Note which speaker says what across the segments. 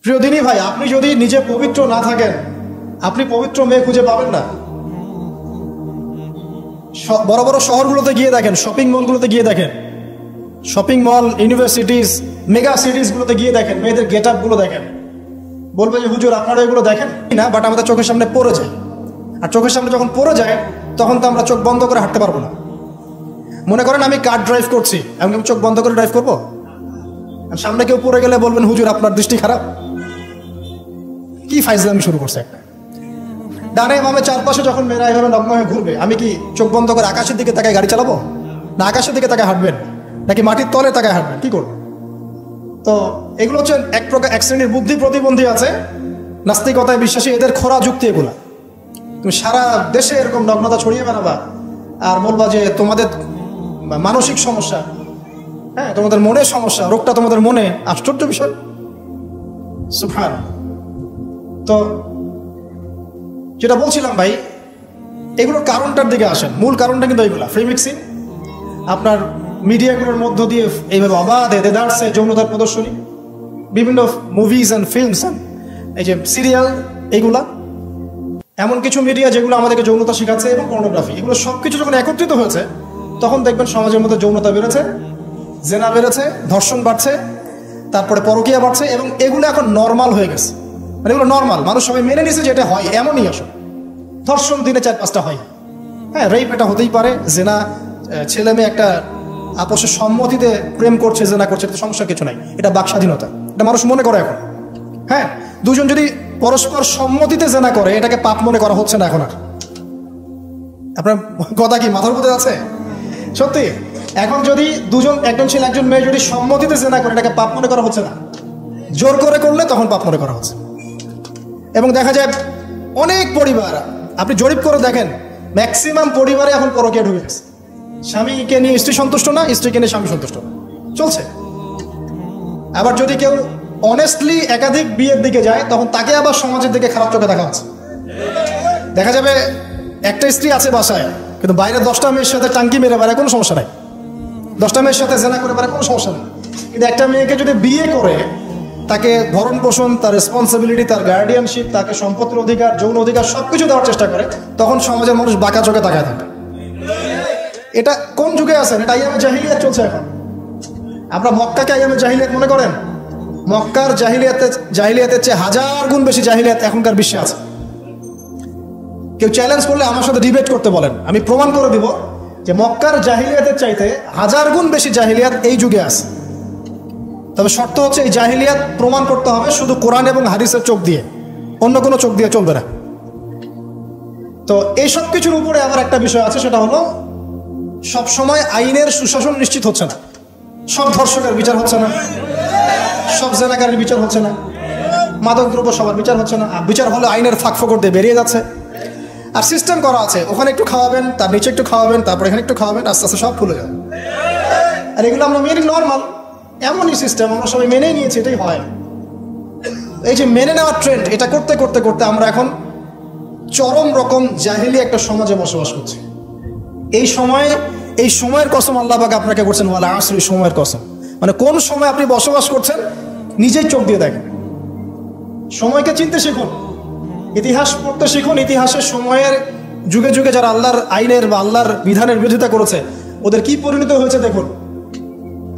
Speaker 1: প্রিয় দিনী ভাই, আপনি যদি নিজে পবিত্র না থাকেন, আপনি পবিত্র মেয়ে খুঁজে পাবেন না। বড় বড় শহরগুলোতে গিয়ে দেখেন, শপিং মলগুলোতে গিয়ে দেখেন, শপিং মল, ইউনিভার্সিটিস, মেগা সিটিসগুলোতে গিয়ে দেখেন, মেয়েদের গেট আপগুলো দেখেন, বলবে যে হুজুর আপনারা এগুলো দেখেন না, বাট আমাদের চোখের সামনে পড়ে যায়। আর চোখের সামনে যখন পড়ে যায় তখন তো আমরা চোখ বন্ধ করে হাঁটতে পারবো না। মনে করেন আমি কার ড্রাইভ করছি, আমি চোখ বন্ধ করে ড্রাইভ করবো? সামনে কেউ পড়ে গেলে বলবেন হুজুর আপনার দৃষ্টি খারাপ। কি ফাইজলামি শুরু করছে একটা। ডানে বামে চারপাশে যখন মেয়েরা এভাবে নগ্ন হয়ে ঘুরবে, আমি কি চোখ বন্ধ করে আকাশের দিকে তাকায় গাড়ি চালাবো? না আকাশের দিকে তাকায় হাঁটবেন, নাকি মাটির তলে তাকায় হাঁটবেন? কি করবো? তো এগুলো হচ্ছে এক প্রকার এক শ্রেণীর বুদ্ধি প্রতিবন্ধী আছে, নাস্তিকতায় বিশ্বাসী, এদের খোরা যুক্তি এগুলা। তুমি সারা দেশে এরকম নগ্নতা ছড়িয়ে বেড়াবা আর বলবা যে তোমাদের মানসিক সমস্যা, হ্যাঁ তোমাদের মনের সমস্যা, রোগটা তোমাদের মনে। আশ্চর্য বিষয়। সুবহান। তো যেটা বলছিলাম ভাই, এগুলোর কারণটার দিকে আসেন। মূল কারণটা কিন্তু এইগুলা, ফ্রি মিক্সিং, আপনার মিডিয়াগুলোর মধ্য দিয়ে এইভাবে অবাধে দেদারসে যৌনতার প্রদর্শনী, বিভিন্ন মুভিজ অ্যান্ড ফিল্মস, এই যে সিরিয়াল, এইগুলা এমন কিছু মিডিয়া যেগুলো আমাদেরকে যৌনতা শেখাচ্ছে, এবং পর্নোগ্রাফি, এগুলো সবকিছু যখন একত্রিত হয়েছে তখন দেখবেন সমাজের মধ্যে যৌনতা বেড়েছে, জেনা বেড়েছে, ধর্ষণ বাড়ছে, তারপরে পরকীয়া বাড়ছে, এবং এগুলো এখন নর্মাল হয়ে গেছে। মানে এগুলো নর্মাল, মানুষ সবাই মেনে নিয়েছে যে এটা হয়, এমনই আসলে। ধর্ষণ দিনে 4-5টা হয়, হ্যাঁ রেপ এটা হতেই পারে, জেনা ছেলে মেয়ে একটা আপোষের সম্মতিতে প্রেম করছে, জেনা করছে, এটা সমস্যা কিছু নাই, এটা বাক স্বাধীনতা, এটা মানুষ মনে করে এখন। হ্যাঁ, দুজন যদি পরস্পর সম্মতিতে জেনা করে এটাকে পাপ মনে করা হচ্ছে না এখন আর। আপনার কথা কি মাথার মধ্যে আছে? সত্যি, এখন যদি দুজন, একজন ছেলে একজন মেয়ে যদি সম্মতিতে জেনা করে এটাকে পাপ মনে করা হচ্ছে না, জোর করে করলে তখন পাপ মনে করা হচ্ছে। এবং দেখা যায় অনেক পরিবার, আপনি জরিপ করে দেখেন, ম্যাক্সিমাম পরিবারে এখন পরকীয়া ঢুকে গেছে। স্বামীকে নিয়ে স্ত্রী সন্তুষ্ট না, স্ত্রীকে নিয়ে স্বামী সন্তুষ্ট না, চলছে। আবার যদি কেউ অনেস্টলি একাধিক বিয়ের দিকে যায় তখন তাকে আবার সমাজের দিকে খারাপ চোখে দেখা হচ্ছে। দেখা যাবে একটা স্ত্রী আছে বাসায়, কিন্তু বাইরে 10টা মেয়ের সাথে টাঙ্কি মেরে বেড়ায়, কোনো সমস্যা নাই, 10টা মেয়ের সাথে জেনা করে বেড়ায়, কোনো সমস্যা নেই। কিন্তু একটা মেয়েকে যদি বিয়ে করে তাকে ভরণ পোষণ, তার রেসপন্সিবিলিটি, তার গার্ডিয়ানশিপ, তাকে সম্পত্তির অধিকার, যৌন অধিকার সবকিছু দেওয়ার চেষ্টা করে, তখন সমাজের মানুষ বাঁকা চোখে তাকায় থাকে। এটা কোন যুগে আছেন? এটা আইয়ামে জাহিলিয়াত চলছে এখন। আপনারা মক্কাকে আইয়ামে জাহিলিয়াত মনে করেন? মক্কার জাহিলিয়াতের চেয়ে 1000 গুণ বেশি জাহিলিয়াত এখনকার বিশ্বে আছে। কেউ চ্যালেঞ্জ করলে আমার সাথে ডিবেট করতে বলেন, আমি প্রমাণ করে দিব যে মক্কার জাহিলিয়াতের চাইতে 1000 গুণ বেশি জাহিলিয়াত এই যুগে আছে। তবে শর্ত হচ্ছে এই জাহিলিয়াত প্রমাণ করতে হবে শুধু কোরআন এবং হাদিসের চোখ দিয়ে, অন্য কোনো চোখ দিয়ে চলবে না। তো এই সব কিছুর উপরে আবার একটা বিষয় আছে, সেটা হলো সব সময় আইনের সুশাসন নিশ্চিত হচ্ছে না। সব ধর্ষকের বিচার হচ্ছে না, সব জেনাকারের বিচার হচ্ছে না, মাদকদ্রব্য সবার বিচার হচ্ছে না। বিচার হলে আইনের ফাঁক ফোকর দিয়ে বেরিয়ে যাচ্ছে। আর সিস্টেম করা আছে, ওখানে একটু খাওয়াবেন, তার নিচে একটু খাওয়াবেন, তারপর এখানে একটু খাওয়াবেন, আস্তে আস্তে সব খুলে যাবে। আর এগুলো আমরা মেনে নর্মাল, এমনই সিস্টেম, আমরা সবাই মেনে নিয়েছি, এটাই হয়। এই যে মেনে নেওয়ার ট্রেন্ড, এটা করতে করতে করতে আমরা এখন চরম রকম জাহিলি একটা সমাজে বসবাস করছি। এই সময়ের কসম আল্লাহ পাক আপনাকে করছেন, ওয়াল আসর, সময়ের কসম। মানে কোন সময় আপনি বসবাস করছেন নিজেই চোখ দিয়ে দেখেন। সময়কে চিনতে শিখুন, ইতিহাস পড়তে শিখুন। ইতিহাসের সময়ের যুগে যুগে যারা আল্লাহর আইনের বা আল্লাহর বিধানের বিরোধিতা করেছে ওদের কি পরিণত হয়েছে দেখুন,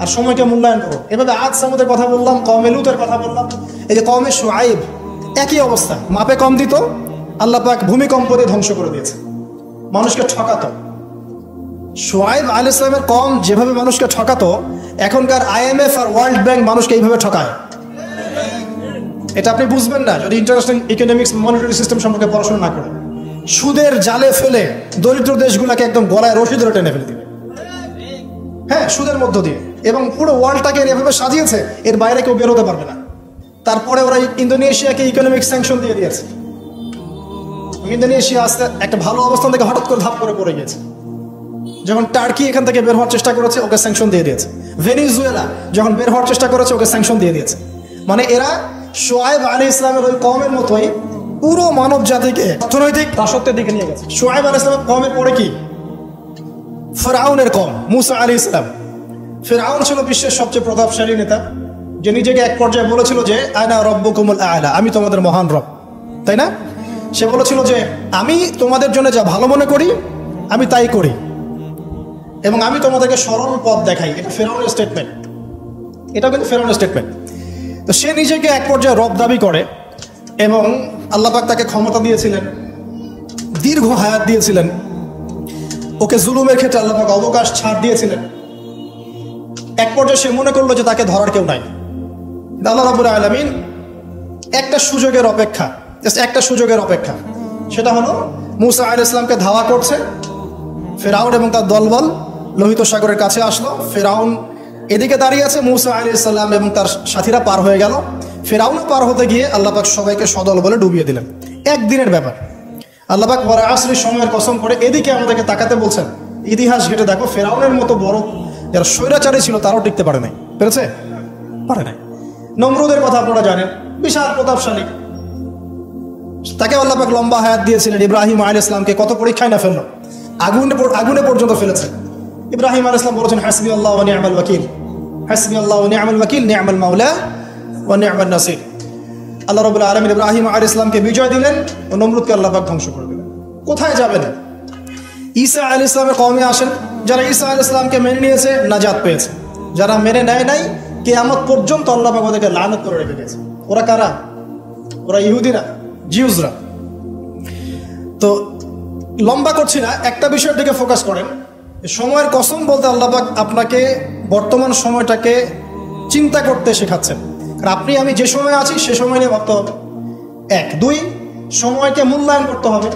Speaker 1: আর সময়কে মূল্যায়ন করুন। এভাবে আদ সামুদের কথা বললাম, কওমে লূতের কথা বললাম, এই যে কওমে শুআইব, একই অবস্থা, মাপে কম দিত, আল্লাহ পাক ভূমিকম্প দিয়ে ধ্বংস করে দিয়েছে, মানুষকে ঠকাতো। শুআইব আলাইহিস সালামের কওম যেভাবে মানুষকে ঠকাতো, এখনকার IMF আর ওয়ার্ল্ড ব্যাংক মানুষকে এইভাবে ঠকায়। এটা আপনি বুঝবেন না যদি ইন্টারন্যাশনাল ইকোনমিক্স, মনিটারি সিস্টেম সম্পর্কে পড়াশোনা না করেন। সুদের জালে ফেলে দরিদ্র দেশগুলোকে একদম গলায় রশি ধরে টেনে ফেলে দিবে, হ্যাঁ সুদের মধ্য দিয়ে, এবং পুরো ওয়ার্ল্ডটাকে এভাবে সাজিয়েছে, এর বাইরে কেউ বের হতে পারবে না। তারপরে ওরা ইন্দোনেশিয়াকে ইকোনমিক স্যাংশন দিয়ে দিয়েছে। ইন্দোনেশিয়া আস্তে একটা ভালো অবস্থান থেকে হঠাৎ করে ধাপ করে পড়ে গেছে। যখন টার্কি এখান থেকে বের হওয়ার চেষ্টা করেছে, ওকে স্যাংশন দিয়ে দিয়েছে। ভেনিজুয়েলা যখন বের হওয়ার চেষ্টা করেছে, ওকে স্যাংশন দিয়ে দিয়েছে। মানে এরা শুআইব আলাইহিস সালামের ওই কওমের মতোই পুরো মানব জাতিকে অর্থনৈতিক দাসত্বের দিকে নিয়ে গেছে। শুআইব আলাইহিস সালামের কওমের পরে কি? ফিরআউনের কওম, মুসা আলাইহিস সালাম। ফিরআউন ছিল বিশ্বের সবচেয়ে প্রতাপশালী নেতা, যে নিজেকে এক পর্যায়ে বলেছিল যে আনা রব্বুকুমুল আ'লা, আমি তোমাদের মহান রব, তাই না? সে বলেছিল যে আমি তোমাদের জন্য যা ভালো মনে করি আমি তাই করি এবং আমি তোমাদেরকে সরল পথ দেখাই। এটা ফেরাউনের স্টেটমেন্ট, এটা কিন্তু ফেরাউনের স্টেটমেন্ট। তো সে নিজেকে এক পর্যায়ে রব দাবি করে এবং আল্লাহ পাক তাকে ক্ষমতা দিয়েছিলেন, দীর্ঘ হায়াত দিয়েছিলেন, ওকে জুলুমের ক্ষেত্রে আল্লাহ পাক অবকাশ ছাড় দিয়েছিলেন। এক পর্যায়ে সে মনে করলো যে তাকে ধরার কেউ নাই। আল্লাহ রাব্বুল আলামিন একটা সুযোগের অপেক্ষা, জাস্ট একটা সুযোগের অপেক্ষা, সেটা হলো মূসা আলাইহিস সালামকে ধাওয়া করছে ফেরাউন এবং তার দলবল লোহিত সাগরের কাছে আসলো। ফেরাউন এদিকে দাঁড়িয়ে আছে, মূসা আলাইহিস সালাম এবং তার সাথীরা পার হয়ে গেল। ফেরাউনও পার হতে গিয়ে আল্লাহ পাক সবাইকে সদল বলে ডুবিয়ে দিলেন। একদিনের ব্যাপার। আল্লাহ পাক ওয়াল আসরি সময়ের কসম করে এদিকে আমাদেরকে তাকাতে বলছেন। ইতিহাস ঘেটে দেখো, ফেরাউনের মতো বড় যারা স্বৈরাচারী ছিল তারাও টিকতে পারে নাই, পেরেছে? পারে নাই। নমরুদের কথা আপনারা জানেন, বিশাল প্রতাপশালী, তাকে আল্লাহ পাক লম্বা হায়াত দিয়েছিলেন। ইব্রাহিম আলাইহিস সালামকে কত পরীক্ষায় না ফেললো, আগুনে পর্যন্ত ফেলেছে। ইব্রাহিম আলাইহিস সালাম বলেছেন হাসবি আল্লাহ ওয়া নি'মাল ওয়াকিল, হাসবি আল্লাহ ওয়া নি'মাল ওয়াকিল, নি'মাল মাওলা ওয়া নি'মান নাসির। আল্লাহ রাব্বুল আলামিন ইব্রাহিম আলাইহিস সালামকে বিজয় দিলেন ও নমরুদকে আল্লাহ পাক ধ্বংস করে দিলেন। কোথায় যাবেন? ঈসা আলাইহিস সালামের কওমে আসেন, যারা ঈসা আলাইহিস সালামকে মেনে নিয়েছে নাজাত পেয়েছে, যারা মেনে নেয় নাই কিয়ামত পর্যন্ত আল্লাহ পাক ওদেরকে লানত করে রেখে গেছে। ওরা কারা? ওরা ইহুদিরা, জিউসরা। তো লম্বা করছি না, একটা বিষয়ের দিকে ফোকাস করেন। সময়ের কসম বলতে আল্লাহ পাক আপনাকে বর্তমান সময়টাকে চিন্তা করতে শেখাচ্ছেন। আর আপনি আমি যে সময় আছি সে সময় নিয়ে ভাবতে হবে। 1, 2 সময়কে মূল্যায়ন করতে হবে।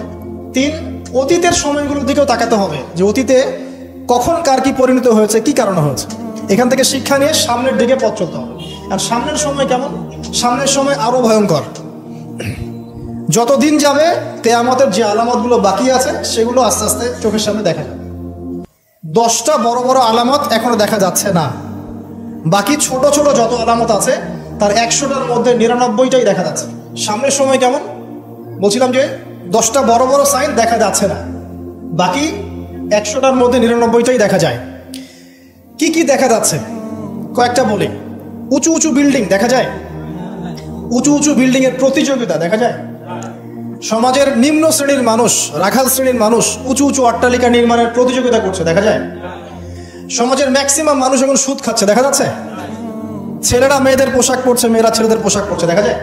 Speaker 1: 3 অতীতের সময়গুলোর দিকেও তাকাতে হবে যে অতীতে কখন কার কি পরিণত হয়েছে, কি কারণে হয়েছে। এখান থেকে শিক্ষা নিয়ে সামনের দিকে পথ চলতে হবে। আর সামনের সময় কেমন? সামনের সময় আরো ভয়ঙ্কর। যত দিন যাবে কিয়ামতের যে আলামতগুলো বাকি আছে সেগুলো আস্তে আস্তে চোখের সামনে দেখা যাবে। 10টা বড় বড় আলামত এখনো দেখা যাচ্ছে না, বাকি ছোট ছোট যত আলামত আছে তার 100টার মধ্যে 99টাই দেখা যাচ্ছে। সামনের সময় কেমন বলছিলাম যে 10টা বড় বড় সাইন দেখা যাচ্ছে না, বাকি 100টার মধ্যে 99টাই দেখা যায়। কি কি দেখা যাচ্ছে কয়েকটা বলি। উঁচু উঁচু বিল্ডিং দেখা যায়, উঁচু উঁচু বিল্ডিং এর প্রতিযোগিতা দেখা যায়। সমাজের নিম্ন শ্রেণীর মানুষ, রাখাল শ্রেণীর মানুষ উঁচু উঁচু অট্টালিকা নির্মাণের প্রতিযোগিতা করছে, দেখা যায়। সমাজের ম্যাক্সিমাম মানুষ এখন সুদ খাচ্ছে, দেখা যাচ্ছে। ছেলেরা মেয়েদের পোশাক পরছে, মেয়েরা ছেলেদের পোশাক পরছে, দেখা যায়।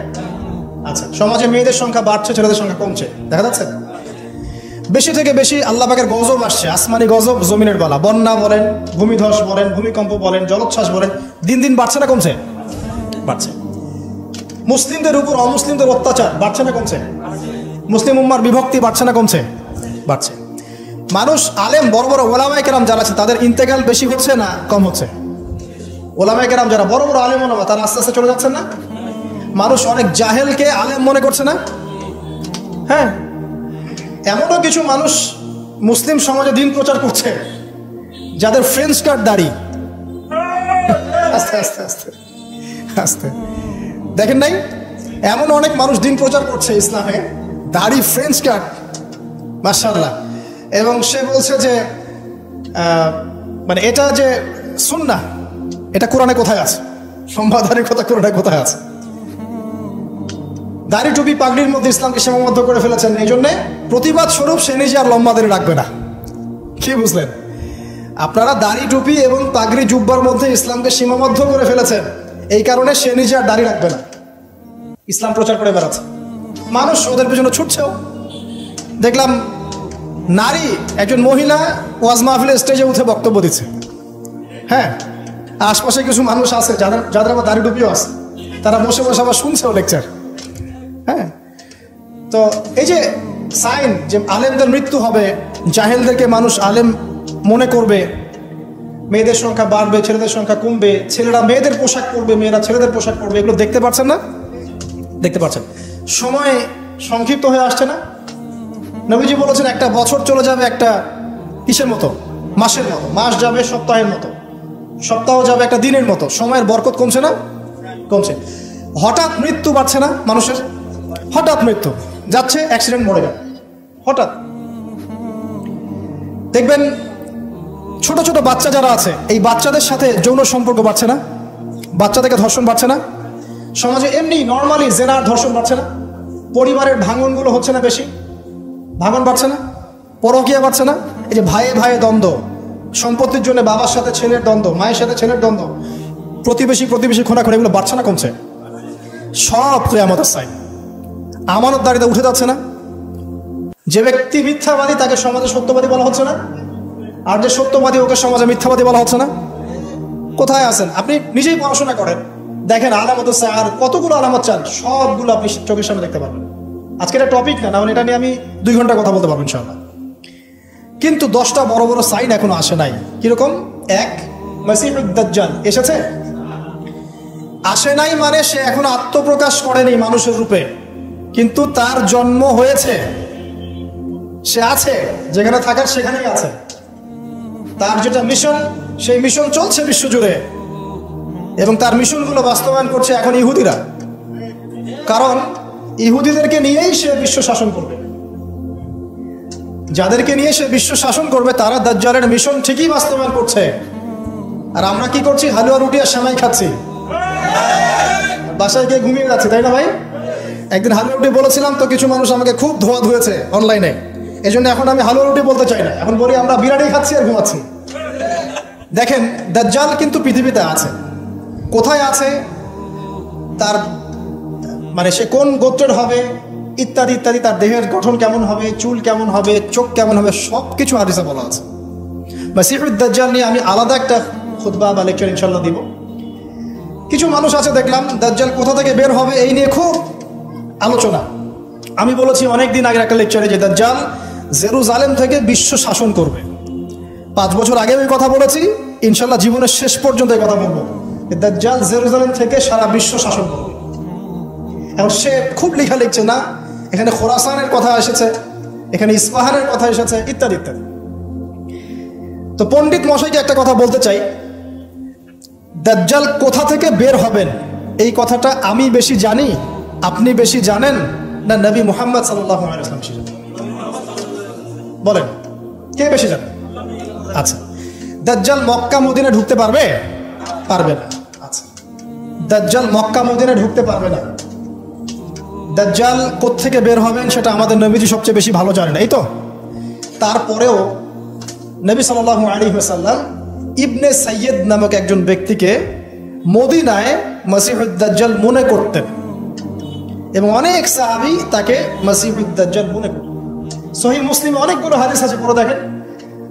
Speaker 1: আচ্ছা, সমাজে মেয়েদের সংখ্যা বাড়ছে, ছেলেদের সংখ্যা কমছে, দেখা যাচ্ছে। বেশি থেকে বেশি আল্লাহ পাকের গজব আসছে, আসমানি গজব, জমিনের বালা, বন্যা বলেন, ভূমিধস বলেন, ভূমিকম্প বলেন, জলোচ্ছ্বাস বলেন, দিন দিন বাড়ছে না কমছে? বাড়ছে। মুসলিমদের উপর অমুসলিমদের অত্যাচার বাড়ছে না কমছে? মুসলিম উম্মার বিভক্তি বাড়ছে না কমছে? বাড়ছে। মানুষ আলেম, বড় বড় ওলামায়ে কেরাম যারা আছে তাদের ইন্তেকাল বেশি হচ্ছে না কম হচ্ছে? ওলামায়ে কেরাম যারা বড় বড় আলেম ওলামা তারা আস্তে আস্তে চলে যাচ্ছেন না? মানুষ অনেক জাহেলকে আলেম মনে করছে না? হ্যাঁ, এমনও কিছু মানুষ মুসলিম সমাজে দিন প্রচার করছে যাদের ফ্রেঞ্চ কাট দাড়ি। আস্তে আস্তে আস্তে আস্তে দেখেন নাই? এমন অনেক মানুষ দিন প্রচার করছে ইসলামে, দাড়ি, ফ্রেঞ্চ কাট, মাশাআল্লাহ। এবং সে বলছে যে মানে এটা যে সুন্নাহ, এটা কোরআনে কোথায় আছে? সম্বাদারির কথা কোরআনে কোথায় আছে? দাড়ি টুপি পাগড়ির মধ্যে ইসলামকে সীমাবদ্ধ করে ফেলেছেন। এই জন্যে প্রতিবাদ স্বরূপ সে নিজে আর লম্বা দাড়ি রাখবে না। কি বুঝলেন? আপনারা দাড়ি টুপি এবং পাগড়ি জুব্বার মধ্যে ইসলামকে সীমাবদ্ধ করে ফেলেছেন, এই কারণে সে নিজে আর দাড়ি রাখবে না, ইসলাম প্রচার করে বেড়াচ্ছে। মানুষ ওদের পেছনে ছুটছেও। দেখলাম নারী একজন মহিলা ওয়াজ মাহফিলের স্টেজে উঠে বক্তব্য দিচ্ছে। হ্যাঁ, আশপাশে কিছু মানুষ আছে যাদের আবার দাড়ি টুপিও আছে, তারা বসে বসে আবার শুনছেও লেকচার। হ্যাঁ, তো এই যে সাইন যে আলেমদের মৃত্যু হবে, জাহেলদেরকে মানুষ আলেম মনে করবে, মেয়েদের সংখ্যা বাড়বে, ছেলেদের সংখ্যা কমবে, ছেলেরা মেয়েদের পোশাক পরবে, মেয়েরা ছেলেদের পোশাক পরবে, এগুলো দেখতে পাচ্ছেন না? দেখতে পাচ্ছেন। সময় সংক্ষিপ্ত হয়ে আসছে না? নবীজি বলেছেন একটা বছর চলে যাবে একটা কিসের মতো? মাসের মতো। মাস যাবে সপ্তাহের মতো, সপ্তাহ যাবে একটা দিনের মতো। সময়ের বরকত কমছে না? কমছে। হঠাৎ মৃত্যু বাড়ছে না মানুষের? হঠাৎ মৃত্যু যাচ্ছে, অ্যাক্সিডেন্ট, মরে যাবে হঠাৎ। দেখবেন ছোট ছোট বাচ্চা যারা আছে, এই বাচ্চাদের সাথে যৌন সম্পর্ক বাড়ছে না? বাচ্চা থেকে ধর্ষণ বাড়ছে না? সমাজে এমনি নর্মালি জেনার ধর্ষণ বাড়ছে না? পরিবারের ভাঙনগুলো হচ্ছে না বেশি? ভাঙন বাড়ছে না? পরকীয়া বাড়ছে না? এই যে ভাইয়ে ভাইয়ে দ্বন্দ্ব, সম্পত্তির জন্য বাবার সাথে ছেলের দ্বন্দ্ব, মায়ের সাথে ছেলের দ্বন্দ্ব, প্রতিবেশী খোনাখুনি, এগুলো বাড়ছে না কমছে? সব কিয়ামতের সাইন। আমানতদারিতা উঠে যাচ্ছে না? যে ব্যক্তি মিথ্যাবাদী তাকে সমাজে সত্যবাদী বলা হচ্ছে না? আর যে সত্যবাদী ওকে সমাজে মিথ্যাবাদী বলা হচ্ছে না? কোথায় আছেন? আপনি নিজেই পড়াশোনা করেন, দেখেন আলামত আর কতগুলো আলামত চান, সবগুলো আপনি চোখের সামনে দেখতে পারবেন। আজকে এটা টপিক না, মানে এটা নিয়ে আমি 2 ঘন্টা কথা বলতে পারবো ইনশাআল্লাহ। কিন্তু 10টা বড় বড় সাইন এখনো আসে নাই। কিরকম? 1, মাসিহুদ দাজ্জাল এসেছে? আসে নাই মানে সে এখনো আত্মপ্রকাশ করেনি মানুষের রূপে, কিন্তু তার জন্ম হয়েছে, সে আছে, যেখানে থাকার সেখানেই আছে। তার যেটা মিশন, সেই মিশন চলছে বিশ্বজুড়ে, এবং তার মিশনগুলো বাস্তবায়ন করছে এখন ইহুদিরা। কারণ ইহুদিদেরকে নিয়েই সে বিশ্ব শাসন করবে। যাদেরকে নিয়ে সে বিশ্ব শাসন করবে তারা দাজ্জালের মিশন ঠিকই বাস্তবায়ন করছে। আর আমরা কি করছি? হালুয়া রুটি আর সেমাই খাচ্ছি, বাসায় গিয়ে ঘুমিয়ে যাচ্ছি, তাই না ভাই? একদিন হালুয়া রুটি বলেছিলাম তো কিছু মানুষ আমাকে খুব ধোয়া ধুয়েছে অনলাইনে, এই জন্য এখন আমি হালুয়া রুটি বলতে চাই না, এখন বলি আমরা বিরিয়ানি খাচ্ছি আর ঘুমাচ্ছি। দেখেন, দাজ্জাল কিন্তু পৃথিবীতে আছে। কোথায় আছে, তার মানে সে কোন গোত্রের হবে ইত্যাদি ইত্যাদি, তার দেহের গঠন কেমন হবে, চুল কেমন হবে, চোখ কেমন হবে, সব কিছু হাদিসে বলা আছে। মাসিহুদ দাজ্জাল নিয়ে আমি আলাদা একটা খুতবা বা লেকচার ইনশাল্লাহ দিব। কিছু মানুষ আছে দেখলাম দাজ্জাল কোথা থেকে বের হবে এই নিয়ে খুব আলোচনা। আমি বলেছি অনেক দিন আগের একটা লেকচারে যে দাজ্জাল জেরুজালেম থেকে বিশ্ব শাসন করবে। 5 বছর আগে ওই কথা বলেছি, ইনশাল্লাহ জীবনের শেষ পর্যন্ত এই কথা বলবো। দাজ্জাল জেরুজালেম থেকে সারা বিশ্ব শাসন করবে। এখন সে খুব লেখা লিখছে না, এখানে খোরাসানের কথা এসেছে, এখানে ইস্পাহানের কথা এসেছে, ইত্যাদি ইত্যাদি। তো পণ্ডিত মশাইকে একটা কথা বলতে চাই, দাজ্জাল কোথা থেকে বের হবেন এই কথাটা আমি বেশি জানি, আপনি বেশি জানেন, না নবী মুহাম্মদ সাল্লাল্লাহু আলাইহি ওয়াসাল্লাম বেশি জানেন? বলেন, কে বেশি জানেন? আচ্ছা, দাজ্জাল মক্কা মদিনায় ঢুকতে পারবে? পারবে না। আচ্ছা, দাজ্জাল মক্কা মদিনায় ঢুকতে পারবে না। দাজ্জাল কোত্থেকে বের হবেন সেটা আমাদের নবীজি সবচেয়ে বেশি ভালো জানেন, এই তো। তারপরেও নবী সাল্লাল্লাহু আলাইহি ওয়াসাল্লাম ইবনে সাইয়্যিদ নামক একজন ব্যক্তিকে মদিনায় মাসিহুদ দাজ্জাল মনে করতেন, এবং অনেক সাহাবী তাকে মাসিহুদ দাজ্জাল মনে করতেন। সহিহ মুসলিমে অনেকগুলো হাদিস আছে, পড়ে দেখেন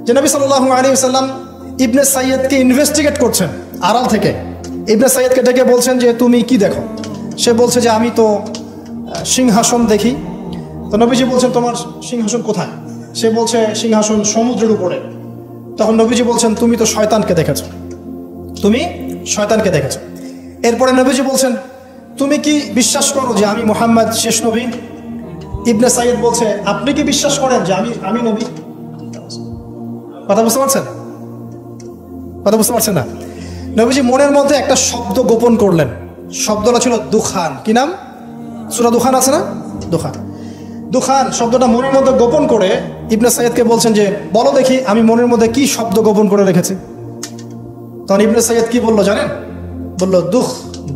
Speaker 1: যে নবী সাল্লাল্লাহু আলাইহি ওয়াসাল্লাম ইবনে সাইয়্যিদকে ইনভেস্টিগেট করছেন আড়াল থেকে। ইবনে সাইয়্যিদকে ডেকে বলছেন যে তুমি কি দেখো? সে বলছে যে আমি তো সিংহাসন দেখি। তো নবীজি বলছেন তোমার সিংহাসন কোথায়? সে বলছে সিংহাসন সমুদ্রের উপরে। তখন নবীজি বলছেন তুমি তো শয়তানকে দেখেছো, তুমি শয়তানকে দেখেছো। এরপরে নবীজি বলছেন তুমি কি বিশ্বাস করো যে আমি মুহাম্মদ শেষ নবী? ইবনে সাইয়্যিদ বলছে আপনি কি বিশ্বাস করেন যে আমি নবী? কথা বুঝতে পারছেন? কথা বুঝতে পারছেন না? নবীজি মনের মধ্যে একটা শব্দ গোপন করলেন, শব্দটা ছিল দুখান। কি নাম? সূরা দুখান আছে না? দুখান শব্দটা মনের মধ্যে গোপন করে ইবনে সাইয়্যিদকে বলছেন যে বলো দেখি আমি মনের মধ্যে কি শব্দ গোপন করে রেখেছি। তখন ইবনে সাইয়্যিদ কি বললো জানেন? বলল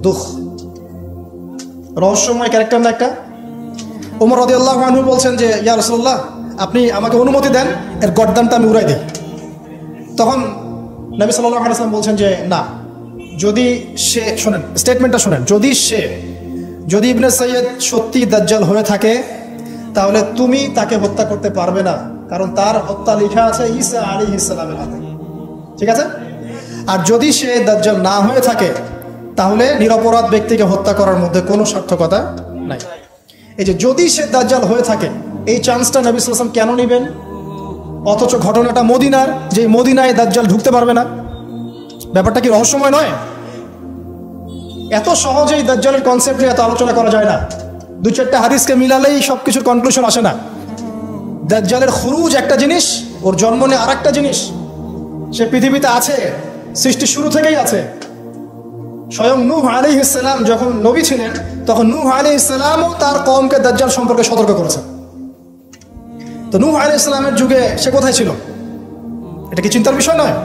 Speaker 1: দুখ। রহস্যময় ক্যারেক্টার না একটা? ওমর রাদিয়াল্লাহু আনহু বলছেন যে ইয়া রাসূলুল্লাহ আপনি আমাকে অনুমতি দেন, এর গর্দানটা আমি উড়াই দিই। তখন নবী সাল্লাল্লাহু আলাইহি ওয়াসাল্লাম বলছেন যে না, যদি সে, শোনেন স্টেটমেন্টটা শোনেন, যদি ইবনে সাইয়্যিদ সত্যি দাজ্জাল হয়ে থাকে তাহলে তুমি তাকে হত্যা করতে পারবে না, কারণ তার হত্যা লেখা আছে ঈসা আলাইহিস সালামের হাতে। ঠিক আছে? আর যদি সে দাজ্জাল না হয়ে থাকে তাহলে নিরপরাধ ব্যক্তিকে হত্যা করার মধ্যে কোনো সার্থকতা নাই। এই যে যদি সে দাজ্জাল হয়ে থাকে, এই চান্সটা নবী সাল্লাল্লাহু আলাইহি ওয়াসাল্লাম কেন নেবেন? অথচ ঘটনাটা মদিনার, যে মদিনায় দাজ্জাল ঢুকতে পারবে না। ব্যাপারটা কি রহস্যময় নয়? এত সহজেই দাজ্জালের কনসেপ্ট নিয়ে এত আলোচনা করা যায় না। 2-4টা হাদিসকে মিলালেই সবকিছুর কনক্লুশন আসে না। দাজ্জালের খুরুজ একটা জিনিস, ওর জন্ম নিয়ে আর একটা জিনিস। সে পৃথিবীতে আছে, সৃষ্টি শুরু থেকেই আছে। স্বয়ং নূহ আলাইহিস সালাম যখন নবী ছিলেন তখন নূহ আলাইহিস সালামও তার কওমকে দাজ্জাল সম্পর্কে সতর্ক করেছেন। তো নূহ আলাইহিস সালামের যুগে সে কোথায় ছিল? এটা কি চিন্তার বিষয় নয়?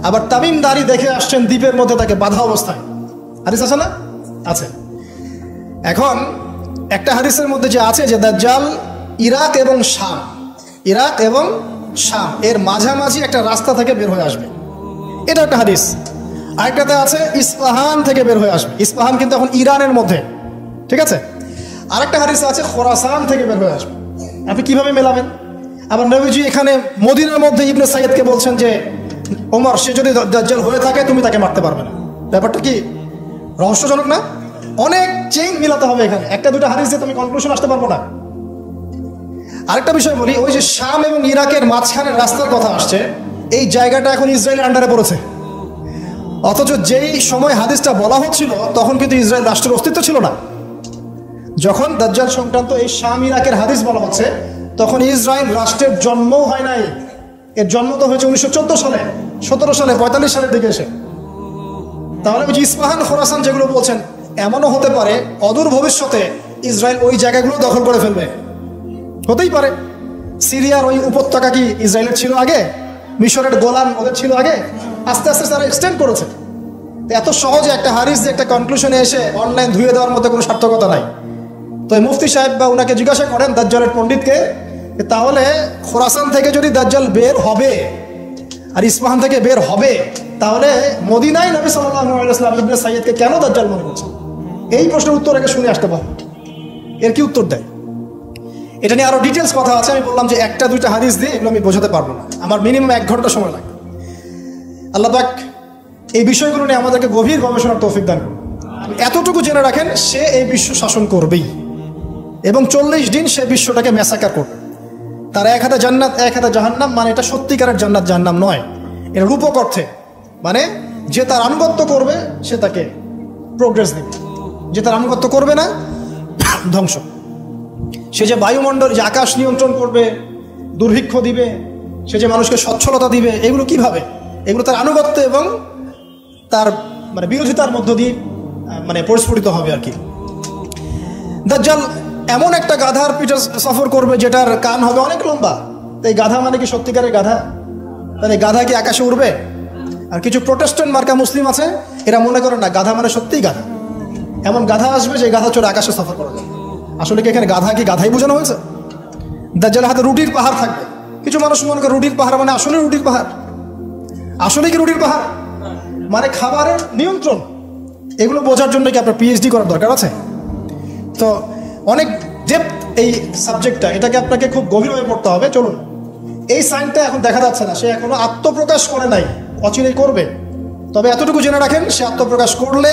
Speaker 1: আবার তামিম দাড়ি দেখে আসছেন দ্বীপের মধ্যে তাকে বাধা অবস্থায়, হাদিস আছে না? আছে। এখন একটা হাদিসের মধ্যে যে আছে যে দাজ্জাল ইরাক এবং শাম এর মাঝামাঝি একটা রাস্তা থেকে বের হয়ে আসবে, এটা একটা হাদিস। আরেকটাতে আছে ইস্পাহান থেকে বের হয়ে আসবে। ইস্পাহান কিন্তু এখন ইরানের মধ্যে, ঠিক আছে। আরেকটা হাদিস আছে খোরাসান থেকে বের হয়ে আসবে। আপনি কিভাবে মেলাবেন? আবার নবীজি এখানে মদিনার মধ্যে ইবনে সাইয়দকে বলছেন যে ওমর, সে যদি দাজ্জাল হয়ে থাকে তুমি তাকে মারতে পারবে না। ব্যাপারটা কি রহস্যজনক না? অনেক চেইন মিলাতে হবে এখানে, একটা দুটো হাদিস দিয়ে তুমি কনক্লুশন আসতে পারবো না। আরেকটা বিষয় বলি, ওই যে শাম এবং ইরাকের মাঝখানের রাস্তার কথা আসছে, এই জায়গাটা এখন ইসরায়েলের আন্ডারে পড়েছে। অথচ যেই সময় হাদিসটা বলা হচ্ছিল তখন কিন্তু ইসরায়েল রাষ্ট্রের অস্তিত্ব ছিল না। যখন দাজ্জাল সংক্রান্ত এই শাম ইরাকের হাদিস বলা হচ্ছে তখন ইসরায়েল রাষ্ট্রের জন্মও হয় নাই। এর জন্ম তো হয়েছে 1914 সালে, 17 সালে, 45 সালের দিকে এসে। তাহলে ওই যে ইস্পাহান খোরাসান যেগুলো বলছেন, এমনও হতে পারে অদূর ভবিষ্যতে ইসরায়েল ওই জায়গাগুলো দখল করে ফেলবে, হতেই পারে। সিরিয়ার ওই উপত্যকা কি ইসরায়েলের ছিল আগে? মিশরের গোলান ওদের ছিল আগে? আস্তে আস্তে তারা এক্সটেন্ড করেছে। এত সহজে একটা হাদিস যে একটা কনক্লুশনে এসে অনলাইন ধুয়ে দেওয়ার মধ্যে কোনো সার্থকতা নাই। তো মুফতি সাহেব বা ওনাকে জিজ্ঞাসা করেন দাজ্জালের পণ্ডিতকে, তাহলে খোরাসান থেকে যদি দাজ্জাল বের হবে আর ইস্পাহান থেকে বের হবে, তাহলে মদিনায় নবী সাল্লাল্লাহু আলাইহি ওয়াসাল্লাম ইবনে সাইয়দকে কেন দাজ্জাল মনে করছেন? এই প্রশ্নের উত্তর আগে শুনে আসতে পারবো। এর কি উত্তর দেয়? এটা নিয়ে আরো ডিটেলস কথা আছে। আমি বললাম যে একটা দুইটা হাদিস দিয়ে এগুলো আমি বোঝাতে পারবো না, আমার মিনিমাম 1 ঘন্টা সময় লাগে। আল্লাহ পাক এই বিষয়গুলো নিয়ে আমাদেরকে গভীর গবেষণার তৌফিক দান করুন। এতটুকু জেনে রাখেন, সে এই বিশ্ব শাসন করবেই এবং 40 দিন সে বিশ্বটাকে ম্যাসাকার করবে। তার এক হাতে জান্নাত, এক হাতে জাহান্নাম। মানে এটা সত্যিকারের জান্নাত জাহান্নাম নয়, এটা রূপক অর্থে। মানে যে তার আনুগত্য করবে সে তাকে প্রোগ্রেস দেবে, যে তার আনুগত্য করবে না ধ্বংস। সে যে বায়ুমণ্ডল, যে আকাশ নিয়ন্ত্রণ করবে, দুর্ভিক্ষ দিবে, সে যে মানুষকে সচ্ছলতা দিবে, এগুলো কিভাবে? এগুলো তার আনুগত্য এবং তার মানে বিরোধিতার মধ্য দিয়ে মানে পরিস্ফুটিত হবে আর কি। দাজ্জাল এমন একটা গাধার পিঠে সফর করবে যেটার কান হবে অনেক লম্বা। এই গাধা মানে কি সত্যিকারের গাধা? তাহলে গাধা কি আকাশে উড়বে? আর কিছু প্রোটেস্ট্যান্ট মার্কা মুসলিম আছে, এরা মনে করেন না গাধা মানে সত্যিই গাধা। এমন গাধা আসবে যে গাধা চড়ে আকাশে সফর করা যাবে। আসলে কি এখানে গাধা কি গাধাই বোঝানো হয়েছে? দাজ্জালের হাতে রুটির পাহাড় থাকবে। কিছু মানুষ মনে করে রুটির পাহাড় মানে আসলে রুটির পাহাড়। আসলে কি রুটির পাহাড় মানে খাবারের নিয়ন্ত্রণ? এগুলো বোঝার জন্য কি আপনার পিএইচডি করার দরকার আছে? তো অনেক ডেপথ এই সাবজেক্টটা, এটাকে আপনাকে খুব গভীরভাবে পড়তে হবে। চলুন, এই সাইনটা এখন দেখা যাচ্ছে না, সে এখনো আত্মপ্রকাশ করে নাই, অচিরেই করবে। তবে এতটুকু জেনে রাখেন, সে আত্মপ্রকাশ করলে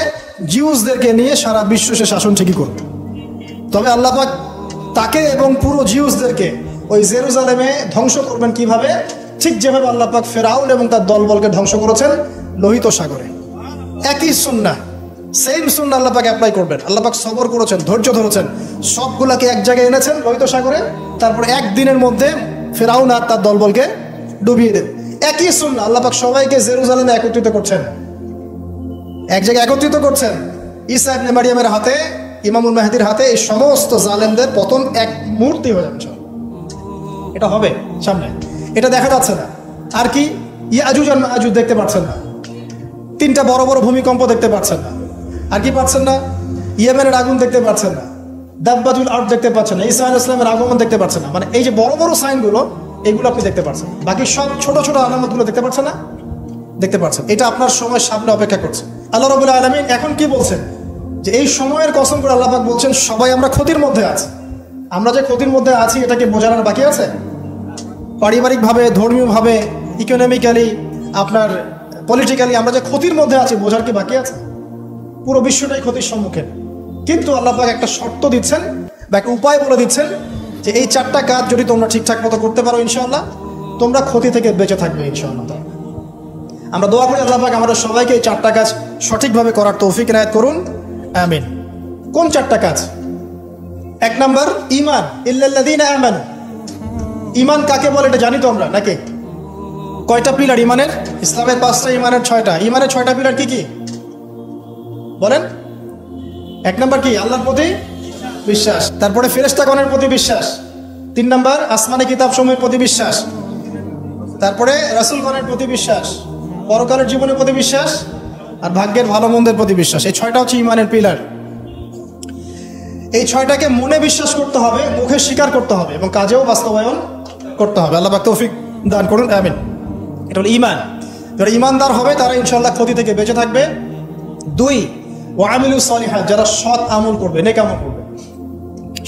Speaker 1: জিউসদেরকে নিয়ে সারা বিশ্ব সে শাসন ঠিকই করবে। তবে আল্লাহ পাক তাকে এবং পুরো জিউসদেরকে ওই জেরুজালেমে ধ্বংস করবেন কিভাবে? ঠিক যেভাবে আল্লাহ পাক ফেরাউন এবং তার দলবলকে ধ্বংস করেছেন লোহিত সাগরে। একই সুন্নাহ, সেম সুন্নাহ আল্লাহ পাক অ্যাপ্লাই করবেন। আল্লাহ পাক সবর করেছেন, ধৈর্য ধরেছেন, সবগুলাকে এক জায়গায় এনেছেন লোহিত সাগরে। তারপর একদিনের মধ্যে ফেরাউন আর তার দলবলকে ডুবিয়ে দেন। একই সুন্নাহ আল্লাহ পাক সবাইকে জেরুজালেমে একত্রিত করছেন, এক জায়গায় একত্রিত করছেন। ঈসা ইবনে মারিয়ামের হাতে, ইমামুল মাহদির হাতে এই সমস্ত জালেমদের পতন এক মুহূর্তে হয়ে যাবে। এটা হবে সামনে, এটা দেখা যাচ্ছে না। আর কি ইয়াজুজ আর মাজুজ দেখতে পাচ্ছেন না, 3টা বড় বড় ভূমিকম্প দেখতে পাচ্ছেন না। আর কি পাচ্ছেন না? ইয়েমেনের আগুন দেখতে পাচ্ছেন না, দাব্বাতুল আরদ দেখতে পাচ্ছেন না, ঈসা আলাইহিস সালামের আগমন দেখতে পাচ্ছেন না। মানে এই যে বড় বড় সাইনগুলো, এগুলো আপনি দেখতে পাচ্ছেন, বাকি সব ছোট ছোট আলামতগুলো দেখতে পাচ্ছেন না? দেখতে পাচ্ছেন। এটা আপনার সময় সামনে অপেক্ষা করছে। আল্লাহ রাব্বুল আলামিন এখন কি বলছেন? যে এই সময়ের কসম করে আল্লাহ পাক বলছেন সবাই আমরা ক্ষতির মধ্যে আছি। আমরা যে ক্ষতির মধ্যে আছি এটাকে বোঝানোর বাকি আছে? পারিবারিকভাবে, ধর্মীয়ভাবে, ইকোনমিক্যালি, আপনার পলিটিক্যালি আমরা যে ক্ষতির মধ্যে আছি বোঝার কি বাকি আছে? পুরো বিশ্বটাই ক্ষতির সম্মুখীন। কিন্তু আল্লাহ পাক একটা শর্ত দিচ্ছেন বা একটা উপায় বলে দিচ্ছেন যে এই 4টা কাজ যদি তোমরা ঠিকঠাক মতো করতে পারো ইনশাআল্লাহ তোমরা ক্ষতি থেকে বেঁচে থাকবে ইনশাআল্লাহ। আমরা দোয়া করি আল্লাহ পাক আমাদের সবাইকে এই 4টা কাজ সঠিকভাবে করার তৌফিক ইনায়েত করুন, আমিন। কোন 4টা কাজ? 1 নাম্বার, ঈমান, ইল্লাল্লাযীনা আমানু। ঈমান কাকে বলে এটা জানি তো আমরা নাকি? কয়টা পিলার ঈমানের? ইসলামের 5টা, ঈমানের 6টা। ঈমানের 6টা পিলার কি কি বলেন? 1 নাম্বার কি? আল্লাহর প্রতি বিশ্বাস। তারপরে ফেরেশতাগণের প্রতি বিশ্বাস। 3 নাম্বার আসমানি কিতাবসমূহের প্রতি বিশ্বাস। তারপরে রাসূলগণের প্রতি বিশ্বাস। পরকালের জীবনের প্রতি বিশ্বাস। আর ভাগ্যের ভালো মন্দের প্রতি বিশ্বাস। এই 6টা হচ্ছে ইমানের পিলার। এই 6টাকে মনে বিশ্বাস করতে হবে, মুখে স্বীকার করতে হবে এবং কাজেও বাস্তবায়ন করতে হবে। আল্লাহ পাক তৌফিক দান করুন, আমিন। এটা হলো ইমান। যারা ইমানদার হবে তারা ইনশাআল্লাহ ক্ষতি থেকে বেঁচে থাকবে। 2, ওয়া আমিলুস সালিহাত, যারা সৎ আমল করবে, নেক আমল করবে।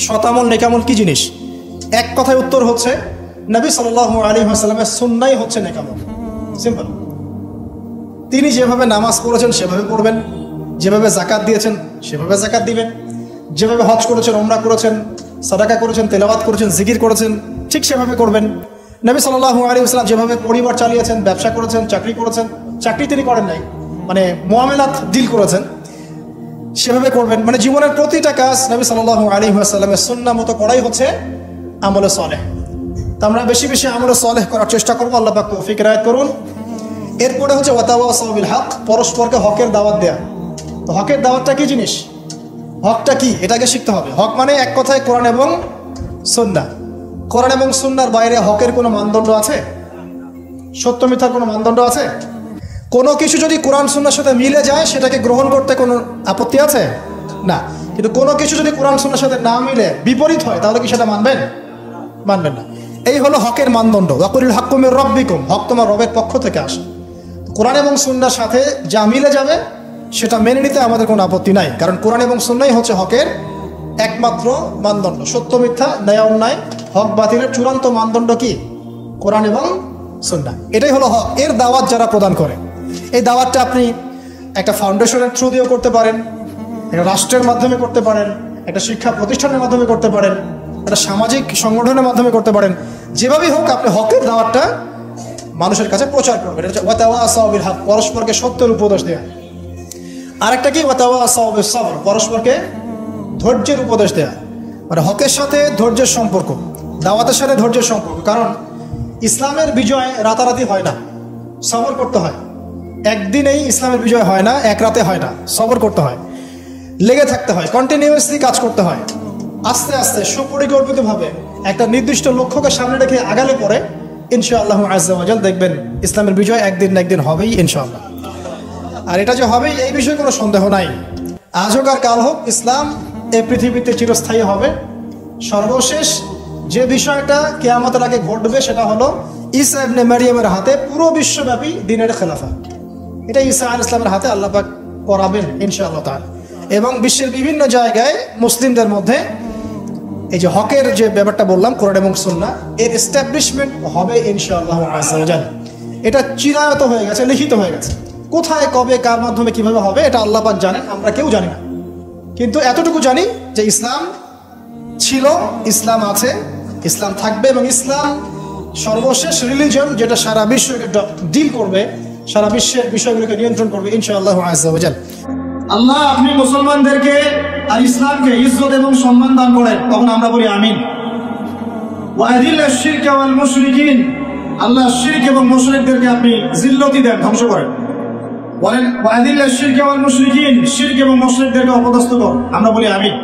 Speaker 1: সৎ আমল, নেক আমল কি জিনিস? এক কথায় উত্তর হচ্ছে নবী সাল্লাল্লাহু আলাইহি ওয়াসাল্লামের সুন্নাহই হচ্ছে নেক আমল। সিম্পল। তিনি যেভাবে নামাজ পড়েছেন সেভাবে পড়বেন, যেভাবে যাকাত দিয়েছেন সেভাবে যাকাত দিবেন, যেভাবে হজ করেছেন, উমরা করেছেন, সাদাকা করেছেন, তেলাওয়াত করেছেন, জিকির করেছেন, ঠিক সেভাবে করবেন। নবী সাল্লাল্লাহু আলাইহি ওয়াসাল্লাম যেভাবে পরিবার চালিয়েছেন, ব্যবসা করেছেন, চাকরি করেছেন, চাকরি তিনি করেন নাই, মানে মুআমালাত ডিল করেছেন, সেভাবে করবেন। মানে জীবনের প্রতিটা কাজ নবী সাল্লাল্লাহু আলাইহি ওয়াসাল্লামের সুন্নাহ মতো করাই হচ্ছে আমলে সালেহ। তো আমরা বেশি বেশি আমলে সালেহ করার চেষ্টা করবো। আল্লাহ পাক তৌফিক রায়াত করুন। এরপরে হচ্ছে ওয়াতাওয়াসাউ বিল হক, পরস্পরকে হকের দাওয়াত দেয়া। তো হকের দাওয়াতটা কি জিনিস? হকটা কি এটাকে শিখতে হবে। হক মানে এক কথায় কোরআন এবং সুন্নাহ। কোরআন এবং সুন্নাহর বাইরে হকের কোনো মানদণ্ড আছে? সত্য মিথ্যার কোনো মানদণ্ড আছে? কোনো কিছু যদি কোরআন সুন্নাহর সাথে মিলে যায় সেটাকে গ্রহণ করতে কোনো আপত্তি আছে? না। কিন্তু কোনো কিছু যদি কোরআন সুন্নাহর সাথে না মিলে বিপরীত হয় তাহলে কি সেটা মানবেন? মানবেন না। এই হলো হকের মানদণ্ড। ওয়াকুলিল হাক্কু মির রাব্বিকুম, হক তোমার রবের পক্ষ থেকে আসে। কোরআন এবং সুন্নাহর সাথে যা মিলে যাবে সেটা মেনে নিতে আমাদের কোনো আপত্তি নাই, কারণ কোরআন এবং সুন্নাহই হচ্ছে হকের একমাত্র মানদণ্ড। সত্য মিথ্যা, ন্যায় অন্যায়, হক বাতিলের চূড়ান্ত মানদণ্ড কি? কোরআন এবং সুন্নাহ। এটাই হলো হক। এর দাওয়াত যারা প্রদান করে, এই দাওয়াতটা আপনি একটা ফাউন্ডেশনের থ্রু দিয়েও করতে পারেন, একটা রাষ্ট্রের মাধ্যমে করতে পারেন, একটা শিক্ষা প্রতিষ্ঠানের মাধ্যমে করতে পারেন, একটা সামাজিক সংগঠনের মাধ্যমে করতে পারেন। যেভাবেই হোক আপনি হকের দাওয়াতটা মানুষের কাছে প্রচার করবেন। এটা হচ্ছে ওয়াতাওয়াসাউ বিল হক, পরস্পরকে সত্যের উপদেশ দেয়া। আরেকটা কি? ওয়াতাওয়াসাউ বিস সবর, পরস্পরকে ধৈর্যের উপদেশ দেয়া। মানে হকের সাথে ধৈর্যের সম্পর্ক, দাওয়াতের সাথে ধৈর্যের সম্পর্ক। কারণ ইসলামের বিজয় রাতারাতি হয় না, সবর করতে হয়। একদিনেই ইসলামের বিজয় হয় না, এক রাতে হয় না, সবর করতে হয়, লেগে থাকতে হয়, কন্টিনিউয়াসলি কাজ করতে হয়। আস্তে আস্তে সুপরিকল্পিতভাবে একটা নির্দিষ্ট লক্ষ্যকে সামনে রেখে আগালে পরে ইনশাআল্লাহু আযজা ওয়া জাল দেখবেন ইসলামের বিজয় একদিন না একদিন হবেই ইনশাআল্লাহ। আর এটা যে হবেই এই বিষয়ে কোনো সন্দেহ নাই। আজ হোক আর কাল হোক, ইসলাম এই পৃথিবীতে চিরস্থায়ী হবে। সর্বশেষ যে বিষয়টা কিয়ামতের আগে ঘটবে সেটা হলো ঈসা ইবনে মারইয়ামের হাতে পুরো বিশ্বব্যাপী দ্বীনের খেলাফা। এটা ঈসা আলাইহিস সালামের হাতে আল্লাহ পাক করাবেন ইনশাআল্লাহ তাআলা। এবং বিশ্বের বিভিন্ন জায়গায় মুসলিমদের মধ্যে এই যে হকের যে ব্যাপারটা বললাম, কোরআন এবং সুন্নাহ, এর এস্টাবলিশমেন্ট হবে ইনশাআল্লাহু আযজা ওয়া জাল। এটা চিরায়ত হয়ে গেছে, লিখিত হয়ে গেছে। কোথায়, কবে, কার মাধ্যমে, কিভাবে হবে এটা আল্লাহ পাক জানেন, আমরা কেউ জানি না। কিন্তু এতটুকু জানি যে ইসলাম ছিল, ইসলাম আছে, ইসলাম থাকবে এবং ইসলাম সর্বশেষ রিলিজন যেটা সারা বিশ্বকে ডিল করবে, সারা বিশ্বের বিষয়গুলোকে নিয়ন্ত্রণ করবে ইনশাআল্লাহু আযজা ওয়া জাল। আল্লাহ আপনি মুসলমানদেরকে আর ইসলামকে ইজ্জত এবং সম্মান দান করেন, তখন আমরা বলি আমিন। ওয়া আযিল্লাশ শিরকা ওয়াল মুশরিকিন, আল্লাহ শিরক এবং মুশরিকদেরকে আপনি জিল্লতি দেন, ধ্বংস করেন। বলেন ওয়া আযিল্লাশ শিরকা ওয়াল মুশরিকিন, শিরক এবং মুশরিকদেরকে অপদস্থ কর, আমরা বলি আমিন।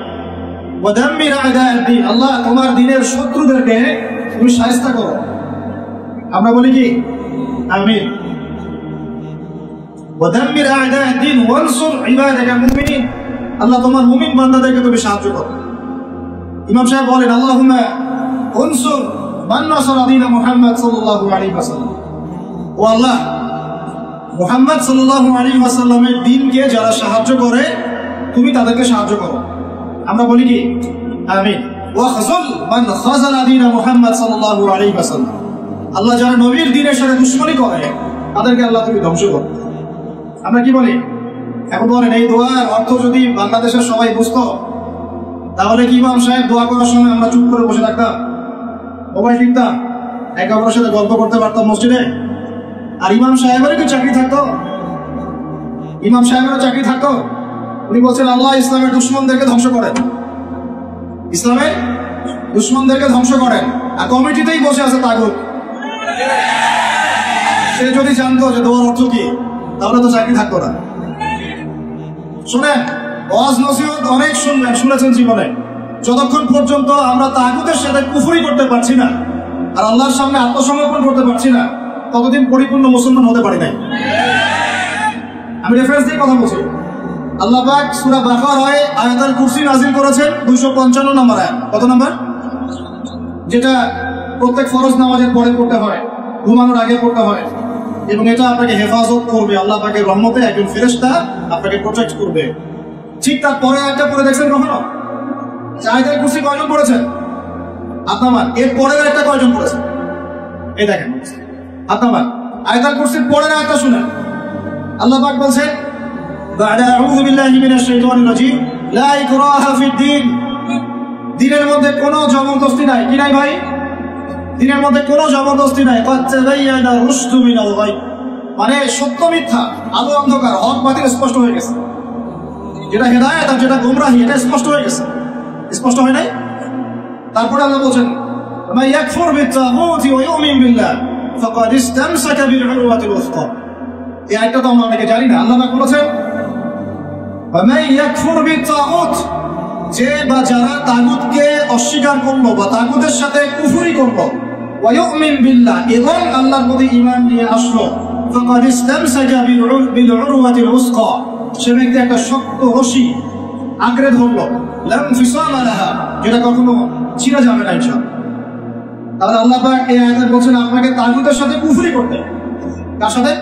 Speaker 1: ওয়া দাম্মির আ'দা'আদ-দ্বীন, আল্লাহ তোমার দ্বীনের শত্রুদেরকে তুমি শায়েস্তা করো, আমরা বলি কি? আমিন। ওয়াদাম্মির আ'দা'আদ-দ্বীন ওয়ানসুর ইবাদাকাল মুমিনিন, আল্লাহ তোমার মুমিন বান্দাদেরকে তুমি সাহায্য করো। ইমাম সাহেব বলেন আল্লাহুম্মা উনসুর মান নাসারা দীন মুহাম্মদ সাল্লাল্লাহু আলাইহি ওয়াসাল্লাম, ও আল্লাহ মুহাম্মদ সাল্লাল্লাহু আলাইহি ওয়াসাল্লামের দ্বীনকে যারা সাহায্য করে তুমি তাদেরকে সাহায্য করো, আমরা বলি কি? আমিন। ওয়াখযুল মান খাযালা দীন মুহাম্মদ সাল্লাল্লাহু আলাইহি ওয়াসাল্লাম, আল্লাহ যারা নবীর দ্বীনের সাথে দুশমনী করে তাদেরকে আল্লাহ তুমি ধ্বংস করো, আমরা কি বলি? এখন বলেন এই দোয়ার অর্থ যদি বাংলাদেশের সবাই বুঝতো তাহলে কি ইমাম সাহেব দোয়া করার সময় আমরা চুপ করে বসে থাকতাম, মোবাইল টিপতাম, একে অপরের সাথে গল্প করতে পারতাম মসজিদে? আর ইমাম সাহেবেরও কি চাকরি থাকতো? ইমাম সাহেবেরও চাকরি থাকতো? উনি বলছেন আল্লাহ ইসলামের দুশমনদেরকে ধ্বংস করেন, ইসলামের দুশমনদেরকে ধ্বংস করেন, আর কমিটিতেই বসে আছে তাগুত। সে যদি জানতো যে দোয়ার অর্থ কি তাহলে তো চাকরি থাকতো না। শুনেন, ওয়াজ নসিহত অনেক শুনবেন, শুনেছেন জীবনে, যতক্ষণ পর্যন্ত আমরা তাগুতের সাথে কুফরি করতে পারছি না আর আল্লাহর সামনে আত্মসমর্পণ করতে পারছি না ততদিন পরিপূর্ণ মুসলমান হতে পারি নাই। আমি রেফারেন্স দিয়ে কথা বলছি। আল্লাহ পাক সূরা বাকারায় আয়াতুল কুরসি নাযিল করেছেন 255 নম্বর আয়াত। কত নম্বর? যেটা প্রত্যেক ফরজ নামাজের পরে পড়তে হয়, ঘুমানোর আগে পড়তে হয়, এবং এটা আপনাকে হেফাজত করবে। আল্লাহ পাকের রহমতে একজন ফেরেশতা আপনাকে প্রোটেক্ট করবে। ঠিক তার পরে একটা পড়ে দেখছেন কখনো? আয়াতুল কুরসি কয়জন পড়েছেন? আপনার এর পরের একটা কয়জন পড়েছেন? এই দেখেন আপনার আয়াতুল কুরসির পরের আয়াতটা শুনেন। আল্লাহ পাক বলছেন বা'দা আউযু বিল্লাহি মিনাশ শাইতানির রাজীম লা ইকরাহা ফিদ-দীন। দ্বীনের মধ্যে কোনো জবরদস্তি নাই। কি নাই ভাই? দ্বীনের মধ্যে কোনো জবরদস্তি নাই। ক্বাদ তাবায়্যানা রুশদু মিনাল গায়, মানে সত্য মিথ্যা, আলো অন্ধকার, হক বাতিল স্পষ্ট হয়ে গেছে। যেটা হেদায়েত আর যেটা গোমরাহি এটা স্পষ্ট হয়ে গেছে। স্পষ্ট হয় নাই? তারপরে আল্লাহ বলছেন মান ইয়াকফুর বিত-তাগুতি ওয়া ইউমিন বিল্লাহ ফাকাদ ইসতামসাকা বিল-উরওয়াতিল ওয়াসকা। এই আয়াতটা তো আমরা অনেকে জানি না। আল্লাহ পাক বলেছেন মান ইয়াকফুর বিত-তাগুত, যে বা যারা তাগুতকে অস্বীকার করলো বা তাগুতের সাথে কুফরি করলো, ওয়া ইউমিন বিল্লাহ, এবং আল্লাহর প্রতি ঈমান নিয়ে আসলো, ফাকাদ ইসতামসাকা বিল-উরওয়াতিল ওয়াসকা, সে ব্যক্তি একটা শক্ত রশি আঁকড়ে ধরলো, লা ইনফিসামা লাহা, যেটা কখনো ছিঁড়ে যাবে না ইনশাআল্লাহ। তাহলে আল্লাহ পাক এই আয়াতে বলছেন আপনাকে তাগুতের সাথে কুফরি করতে। কার সাথে?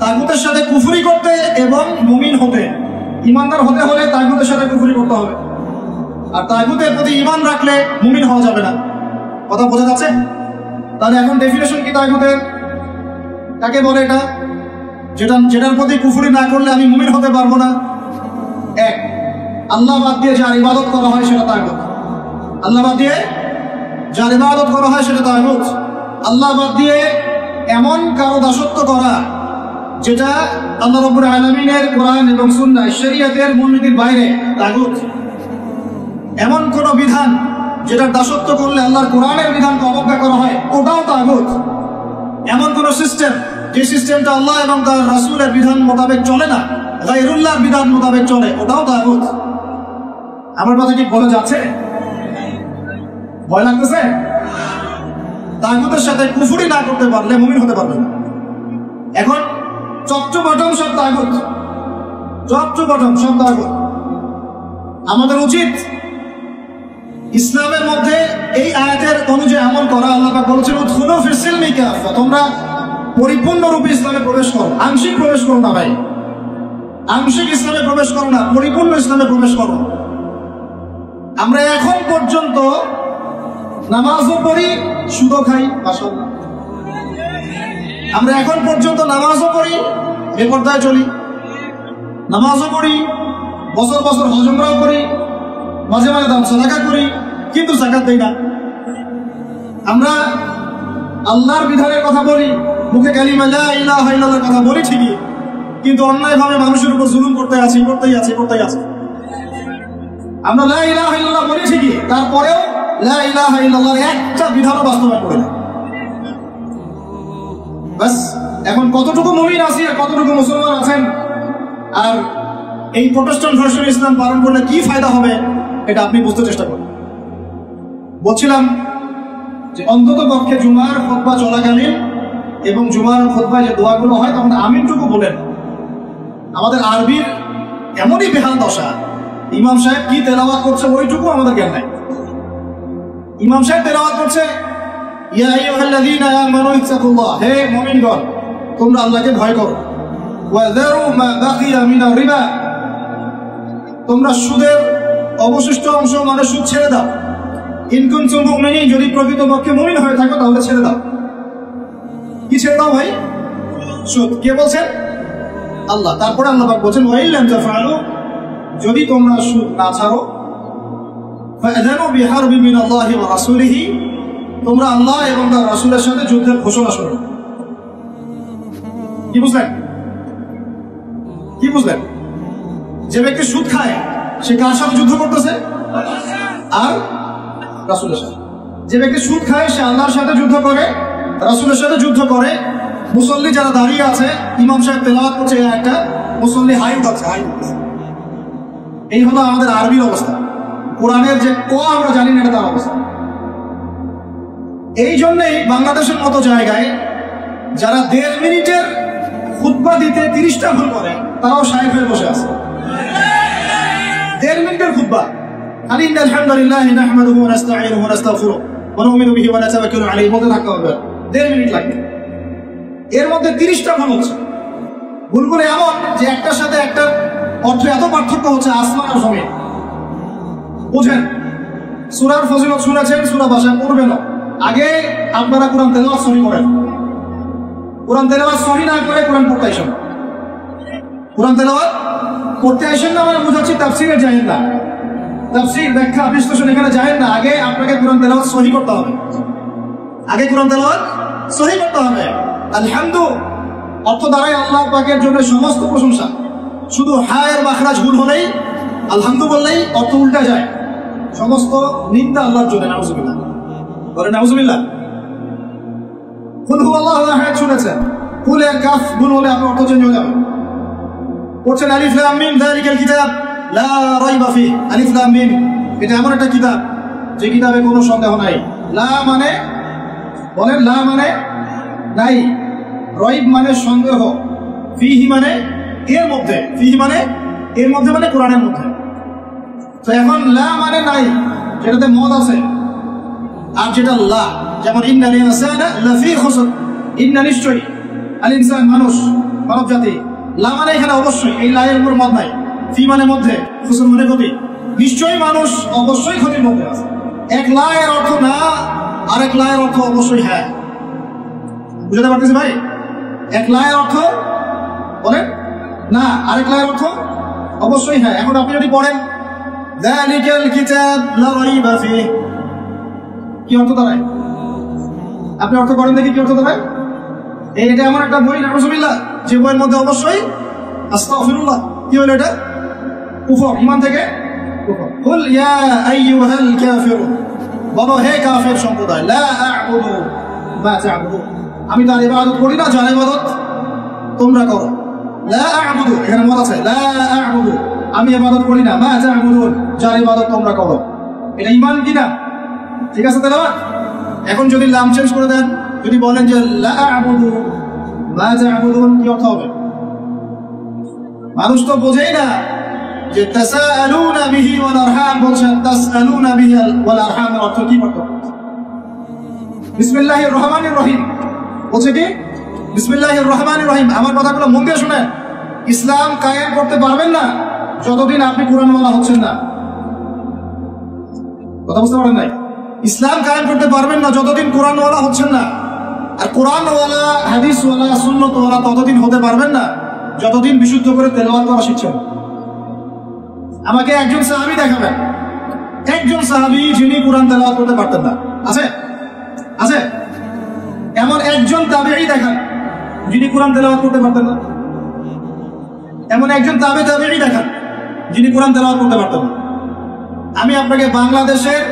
Speaker 1: তাগুতের সাথে কুফরি করতে এবং মুমিন হতে। ঈমানদার হতে হলে তাগুতের সাথে কুফরি করতে হবে, আর তাগুতের প্রতি ঈমান রাখলে মুমিন হওয়া যাবে না। কথা বোঝা যাচ্ছে? তাহলে এখন ডেফিনেশন কি তাগুতের? কাকে বলে এটা? যেটার প্রতি কুফরি না করলে আমি মুমিন হতে পারবো না। এক, আল্লাহ বাদ দিয়ে যার ইবাদত করা হয় সেটা তাগুত। আল্লাহ বাদ দিয়ে যার ইবাদত করা হয় সেটা তাগুত। আল্লাহ বাদ দিয়ে এমন কারো দাসত্ব করা যেটা আল্লাহ রাব্বুল আলামিনের কোরআন এবং সুন্নাহ শরীয়তের মূলনীতির বাইরে, তাগুত। এমন কোন বিধান যেটার দাসত্ব করলে আল্লাহর কোরআনের বিধানকে অবজ্ঞা করা হয়, ওটাও তাগুত। এমন কোন সিস্টেম যে সিস্টেমটা আল্লাহ এবং তার রাসূলের বিধান মোতাবেক চলে না, গায়রুল্লাহর বিধান মোতাবেক চলে, ওটাও তাগুত। আমার কথা কি বোঝা যাচ্ছে? ভয় লাগতেছে? তাগুতের সাথে কুফরি না করতে পারলে মুমিন হতে পারবে না। এখন চট্টবটম সব তাগুত, চট্টবটম সব তাগুত। আমাদের উচিত ইসলামের মধ্যে এই আয়াতের অনুযায়ী আমল করা। আল্লাহ পাক বলেছেন উদখুলু ফিস সিলমি কাফা, তোমরা পরিপূর্ণরূপে ইসলামে প্রবেশ করো। আংশিক প্রবেশ করো না ভাই, আংশিক ইসলামে প্রবেশ করো না, পরিপূর্ণ ইসলামে প্রবেশ করো। আমরা এখন পর্যন্ত নামাজও পড়ি, সুদও খাই। মাশাআল্লাহ, আমরা এখন পর্যন্ত নামাজও পড়ি, বেপরদায় চলি, নামাজও পড়ি, বছর বছর হজ উমরাও করি, মাঝে মাঝে দান সাদাকা করি, কিন্তু যাকাত দেই না। আমরা আল্লাহর বিধানের কথা বলি, মুখে কালিমা লা ইলাহা ইল্লাল্লাহর কথা বলি ঠিকই, কিন্তু অন্যায়ভাবে মানুষের উপর জুলুম করতেই আছি। আমরা লা ইলাহা ইল্লাল্লাহ বলি ঠিকই, তারপরেও লা ইলাহা ইল্লাল্লাহর একটা বিধানও বাস্তবায়ন করি না। বাস, এখন কতটুকু মুমিন আছি আর কতটুকু মুসলমান আছেন, আর এই প্রোটেস্ট্যান্ট ভার্সন ইসলাম পালন করলে কি ফায়দা হবে এটা আপনি বুঝতে চেষ্টা করুন। বলছিলাম যে অন্তত পক্ষে জুমার খুতবা চলাকালীন এবং জুমার খুতবায় যে দোয়াগুলো হয় তখন আমিনটুকু বলেন। আমাদের আরবির এমনই বেহাল দশা, ইমাম সাহেব কি তেলাওয়াত করছে ওইটুকু আমাদের জ্ঞান নাই। ইমাম সাহেব তেলাওয়াত করছে ইয়া আইয়ুহাল্লাযীনা আমানু ইত্তাকুল্লাহ, হে মুমিনগণ তোমরা আল্লাহকে ভয় করো, ওয়া যারু মা বাকিয়া মিনার রিবা, তোমরা সুদের অবশিষ্ট অংশ মানে সুদ ছেড়ে দাও। ইন কুনতুম মুমিনিন, যদি প্রকৃতপক্ষে মুমিন হয়ে থাকো তাহলে ছেড়ে দাও। কি ছেড়ে দাও ভাই? সুদ। কে বলছেন? আল্লাহ। তারপরে আল্লাহ পাক বলছেন ওয়া ইল্লাম তাফআলু, যদি তোমরা সুদ না ছাড়ো, ফাআযানু বিহারবিন মিনাল্লাহি ওয়া রাসূলিহি, তোমরা আল্লাহ এবং তার রাসূলের সাথে যুদ্ধের ঘোষণা শোনো। কি বুঝলেন? কি বুঝলেন? যে ব্যক্তি সুদ খায় সে কার সাথে যুদ্ধ করতেছে? আর রাসূলের সাথে। যে ব্যক্তি সুদ খায় সে আল্লাহর সাথে যুদ্ধ করে, রাসূলের সাথে যুদ্ধ করে। মুসল্লি যারা দাঁড়িয়ে আছে, ইমাম সাহেব তেলাওয়াত করছে একটা, মুসল্লি হাই উঠাচ্ছে, হাই উঠছে। এই হলো আমাদের আরবির অবস্থা। কোরআনের যে ক আমরা জানি না, এটা তার অবস্থা। এই জন্যই বাংলাদেশের মতো জায়গায় যারা 1.5 মিনিটের খুতবা দিতে 30টা ভুল করে, তারাও শায়েখ হয়ে বসে আছে। 1.5 মিনিটের খুতবা, খালি ইন্নাল হামদুলিল্লাহ নাহমাদুহু ওয়া নাস্তাঈনুহু ওয়া নাস্তাগফিরুহু ওয়া নু'মিনু বিহি ওয়া নাতাওয়াক্কালু আলাইহি বলতে থাকতে হবে। 1.5 মিনিট লাগবে, এর মধ্যে 30টা ভুল হচ্ছে। ভুলগুলো এমন যে একটার সাথে একটা অর্থ এত পার্থক্য হচ্ছে আসমান আর জমিন। বুঝেন, সূরার ফজিলত শুনেছেন, সূরা ভাষায় পড়বেন। আগে আপনারা কোরআন তেলাওয়াত সহি করেন। কোরআন তেলাওয়াত সহি না করে কোরআন পড়তে আসেন। কোরআন তেলাওয়াত পড়তে আসেন না মানে বুঝাচ্ছি তাফসীরে যায়েন না, তাফসীর ব্যাখ্যা বিশ্লেষণ এখানে যায়েন না। আগে আপনাকে কোরআন তেলাওয়াত সহি করতে হবে। আগে কোরআন তেলাওয়াত সহি করতে হবে। আলহামদু অর্থ দ্বারাই আল্লাহ পাকের জন্য সমস্ত প্রশংসা। শুধু হায়ের মাখরাজ ভুল হলেই আলহামদু বললেই অর্থ উল্টা যায়। সমস্ত নিন্দা আল্লাহর জন্য। নাউজুবিল্লাহ, বলেন নাউজুবিল্লাহ। কুল হুয়াল্লাহু আহাদ শুনেছেন, কুল এর কাফ ভুল হলে আপনার অর্থ চেঞ্জ হয়ে যাবে। পড়ছেন আলিফ লাম মিম যালিকাল কিতাব লা রাইবা ফিহি। আলিফ লাম মিম এটা এমন একটা কিতাব যে কিতাবে কোনো সন্দেহ নাই। লা মানে বলেন, লা মানে নাই, রাইব মানে সন্দেহ, ফিহি মানে এর মধ্যে, ফিহি মানে এর মধ্যে মানে কোরআনের মধ্যে। তো এখন লা মানে নাই, যেটাতে মদ আছে, আর যেটা লা, যেমন ইন্নাল ইনসানা লাফি খুসর, ইন্না নিশ্চয়ই, আল ইনসান মানুষ, মানব জাতি। লা মানে এখানে অবশ্যই, এই লা এর উপর মদ নাই। ফি মানে মধ্যে, খুসর মানে ক্ষতি। নিশ্চয়ই মানুষ অবশ্যই ক্ষতির মধ্যে আছে। এক লা এর অর্থ না, আরেক লা এর অর্থ অবশ্যই হ্যাঁ। বুঝতে পারতেছি ভাই? এক লা এর অর্থ বলেন না, আরেক লা এর অর্থ অবশ্যই হ্যাঁ। এখন আপনি যদি পড়েন যালিকাল কিতাব লা রাইবা ফিহি, কি অর্থ দাঁড়ায়? আপনি অর্থ করেন দেখি কি অর্থ দাঁড়ায়। এটা এমন একটা বই, নাউজুবিল্লাহ, যে বইয়ের মধ্যে অবশ্যই আস্তাগফিরুল্লাহ, কি হলো এটা? কুফর, ঈমান থেকে কুফর। কুল ইয়া আইয়ুহাল কাফিরুন, বলো হে কাফের সম্প্রদায়, লা আ'বুদু মা তা'বুদুন, আমি তার ইবাদত করি না যার ইবাদত তোমরা করো। লা আ'বুদু, এখানে মত আছে, লা আ'বুদু, আমি ইবাদত করি না, মা তা'বুদুন, যার ইবাদত তোমরা করো। এটা ঈমান কি না? ঠিক আছে তেলাওয়াত। এখন যদি নাম চেঞ্জ করে দেন, যদি বলেন যে লা আ'বুদু মা তা'বুদুন, কি অর্থ হবে? মানুষ তো বোঝেই না যে তাসাআলুনা বিহি ওয়াল আরহাম বলছেন, তাসআলুনা বিহি ওয়াল আরহাম এর অর্থ কি? বিসমিল্লাহির রহমানির রহিম বলছে কি? বিসমিল্লাহির রহমানির রহিম। আমার কথাগুলো মন দিয়ে শুনেন। ইসলাম কায়েম করতে পারবেন না যতদিন আপনি কোরআনওয়ালা হচ্ছেন না। কথা বুঝতে পারেন নাই? ইসলাম কায়েম করতে পারবেন না যতদিন কোরআনওয়ালা হচ্ছেন না। আর কোরআনওয়ালা, হাদিসওয়ালা, সুন্নতওয়ালা ততদিন হতে পারবেন না যতদিন বিশুদ্ধ করে তেলাওয়াত করা শিখছেন। আমাকে একজন সাহাবী দেখাবেন, একজন সাহাবী যিনি কোরআন তেলাওয়াত করতে পারতেন না। আছে? আছে? এমন একজন তাবেঈ দেখান যিনি কোরআন তেলাওয়াত করতে পারতেন না। এমন একজন তাবেঈ দেখান যিনি কোরআন তেলাওয়াত করতে পারতেন না। আমি আপনাকে বাংলাদেশের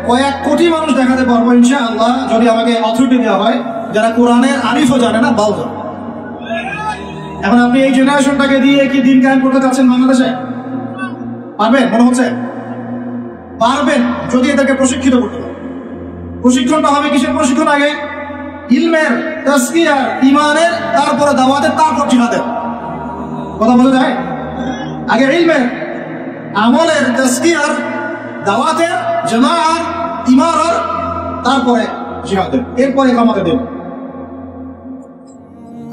Speaker 1: কয়েক কোটি মানুষ দেখাতে পারবো ইনশাআল্লাহ, যদি আমাকে অথরিটি দেওয়া হয়, যারা কোরআনের আরিফও জানে না, বাও জানে। এখন আপনি এই জেনারেশনটাকে দিয়ে কি দিন কায়েম করতে চাচ্ছেন বাংলাদেশে? পারবেন? মনে হচ্ছে পারবেন যদি এদেরকে প্রশিক্ষিত করতে পারেন। প্রশিক্ষণটা হবে কিসের প্রশিক্ষণ? আগে ইলমের, তাসকিয়ার, ঈমানের, তারপরে দাওয়াতের, তারপর জিহাদের। কথা বলা যায়? আগে ইলমের, আমলের, তাসকিয়ার, দাওয়াতের, জামাআর, ইমারার, তারপরে জিহাদের, এরপরে কামাতে দেন।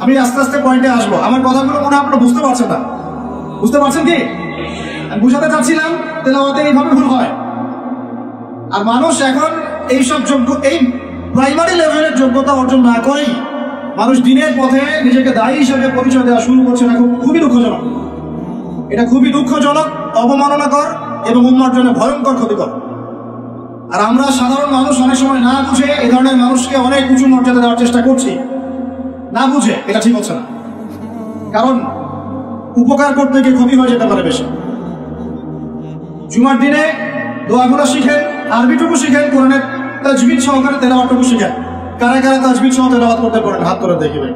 Speaker 1: আমি আস্তে আস্তে পয়েন্টে আসবো। আমার কথাগুলো মনে হয় আপনারা বুঝতে পারছেন না। বুঝতে পারছেন কি? আমি বুঝাতে চাচ্ছিলাম তেলাওয়াতে এইভাবে ভুল হয়। আর মানুষ এখন এইসব যোগ্য, এই প্রাইমারি লেভেলের যোগ্যতা অর্জন না করেই মানুষ দিনের পথে নিজেকে দায়ী হিসেবে পরিচয় দেওয়া শুরু করছে। না, খুবই দুঃখজনক। এটা খুবই দুঃখজনক, অবমাননাকর এবং উম্মার জন্য ভয়ঙ্কর ক্ষতিকর। আর আমরা সাধারণ মানুষ অনেক সময় না বুঝে এই ধরনের মানুষকে অনেক উঁচু মর্যাদা দেওয়ার চেষ্টা করছি। না বুঝে এটা ঠিক হচ্ছে না, কারণ উপকার করতে গিয়ে ক্ষতি হয়ে যেতে পারে বেশি। জুমার দিনে দোয়াগুলো শিখেন, আরবিটুকু শিখেন, কোরআনের তাজবিদ সহকারে তেলাওয়াতটুকু শিখেন। কারা কারা তাজবিদ সহ তেলাওয়াত করতে পারেন হাত তুলে দেখি ভাই।